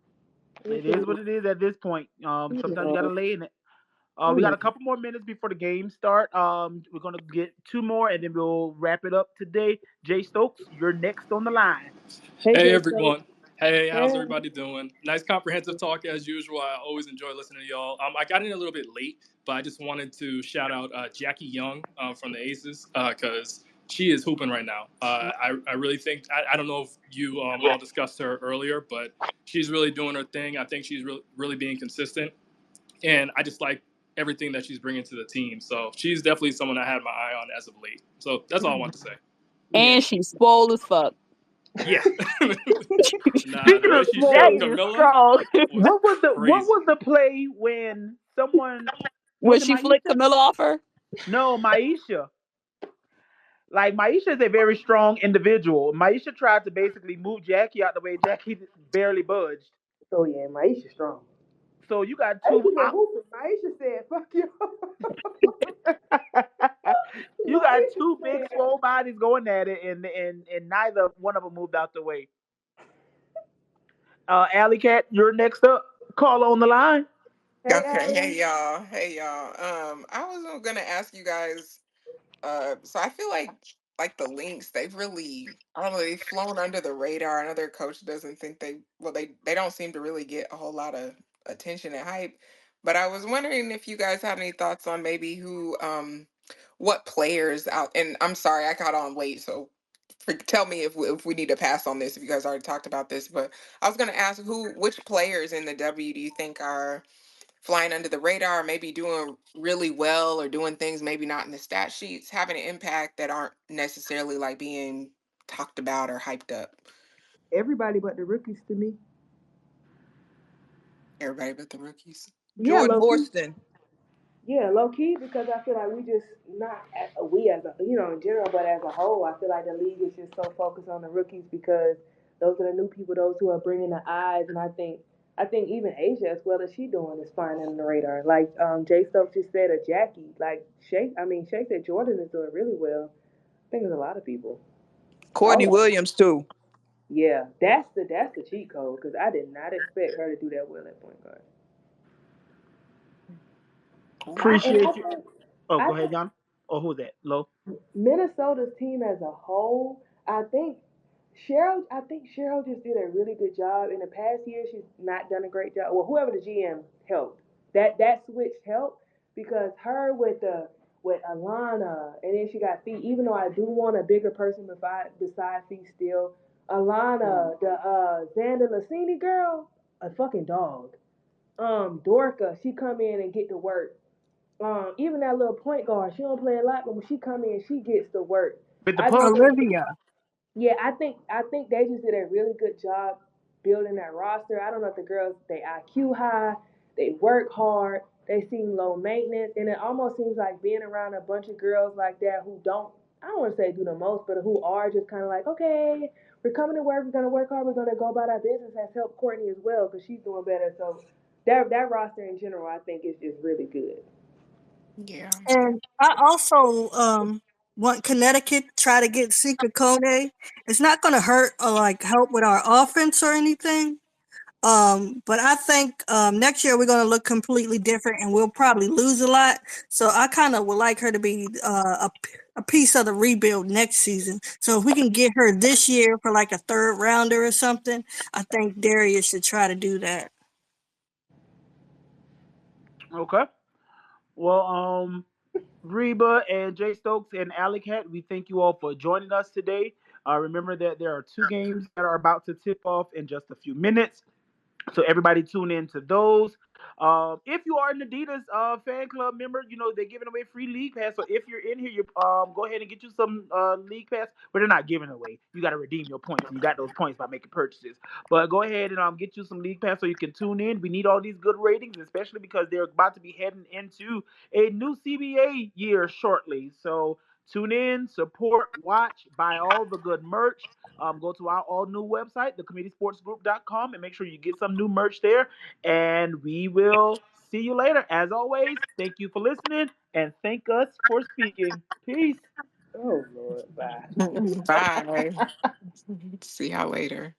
it it's is what it is at this point. you Sometimes you got to know, lay in it. you We got know. a couple more minutes before the game start. We're gonna get two more, and then we'll wrap it up today. Jay Stokes, you're next on the line. Hey, Hey Jay, so everyone. Hey, how's hey, everybody doing? Nice comprehensive talk as usual. I always enjoy listening to y'all. I got in a little bit late, but I just wanted to shout out Jackie Young from the Aces because she is hooping right now. I really think I don't know if you all discussed her earlier, but she's really doing her thing. I think she's really being consistent, and I just like everything that she's bringing to the team. So she's definitely someone I had my eye on as of late. So that's all I want to say. Yeah. And she's swole as fuck. Yeah. Nah, the Speaking way of she showed That swole, is Camilla strong. was what crazy. was the play when someone When was it she flicked Maisha? Camilla off her. No, Maisha. Like Maisha is a very strong individual. Maisha tried to basically move Jackie out the way. Jackie barely budged. so yeah, Maisha strong. So you got two. Aisha been hooping. Maisha said, "Fuck you." You got Maisha two big said, swole bodies going at it, and neither one of them moved out the way. Alley Cat, you're next up. Call on the line. "Hey, Okay, Allie." hey y'all, hey y'all. I was gonna ask you guys. So I feel like the Lynx, they've really, I don't know, they've flown under the radar. I know their coach doesn't think they don't seem to really get a whole lot of attention and hype. But I was wondering if you guys have any thoughts on maybe what players out. And I'm sorry, I got on late, so tell me if we need to pass on this if you guys already talked about this. But I was gonna ask which players in the W do you think are flying under the radar, maybe doing really well or doing things maybe not in the stat sheets, having an impact that aren't necessarily like being talked about or hyped up. Everybody but the rookies to me. Everybody but the rookies. Yeah, Jordan low key. Horston. Yeah, low key because I feel like we just not we as a in general, but as a whole, I feel like the league is just so focused on the rookies because those are the new people, those who are bringing the eyes, and I think even Asia as well as she doing is flying under the radar. Like Jay Stokes just said, a Jackie, like Shay said Jordan is doing really well. I think there's a lot of people. Courtney Oh Williams too. yeah, that's the cheat code because I did not expect her to do that well at point guard. Ooh. I and I Appreciate you. think Oh, I go ahead, think John. Oh, who's that? Low. Minnesota's team as a whole, I think Cheryl just did a really good job. In the past year, she's not done a great job. Well, whoever the GM helped, that switch helped because her with Alana, and then she got Fee. Even though I do want a bigger person beside Fee still, Alana, the Xander Lassini girl, a fucking dog. Dorka, she come in and get to work. Even that little point guard, she don't play a lot, but when she come in, she gets to work. With the I just puck. think, Olivia. yeah, I think they just did a really good job building that roster. I don't know if the girls they IQ high, they work hard, they seem low maintenance, and it almost seems like being around a bunch of girls like that who don't, I don't want to say do the most, but who are just kind of like, okay, we're coming to work, we're gonna work hard, we're gonna go about our business. Has helped Courtney as well because she's doing better. So that roster in general, I think is just really good. Yeah. And I also want Connecticut to try to get Sika Kone. It's not going to hurt or like help with our offense or anything. But I think next year we're going to look completely different and we'll probably lose a lot. So I kind of would like her to be a piece of the rebuild next season. So if we can get her this year for like a third rounder or something, I think Darius should try to do that. Okay. Well, Reba and Jay Stokes and Alley Cat, we thank you all for joining us today. Remember that there are two games that are about to tip off in just a few minutes. So everybody tune in to those. If you are an Adidas fan club member, you know they're giving away free league pass. So if you're in here, you go ahead and get you some league pass. But they're not giving away. You got to redeem your points, and you got those points by making purchases. But go ahead and get you some league pass so you can tune in. We need all these good ratings, especially because they're about to be heading into a new CBA year shortly. So Tune in, support, watch, buy all the good merch. Go to our all new website, thecommunitysportsgroup.com, and make sure you get some new merch there. And we will see you later. As always, thank you for listening and thank us for speaking. Peace. Oh Lord, bye. Bye. See y'all later.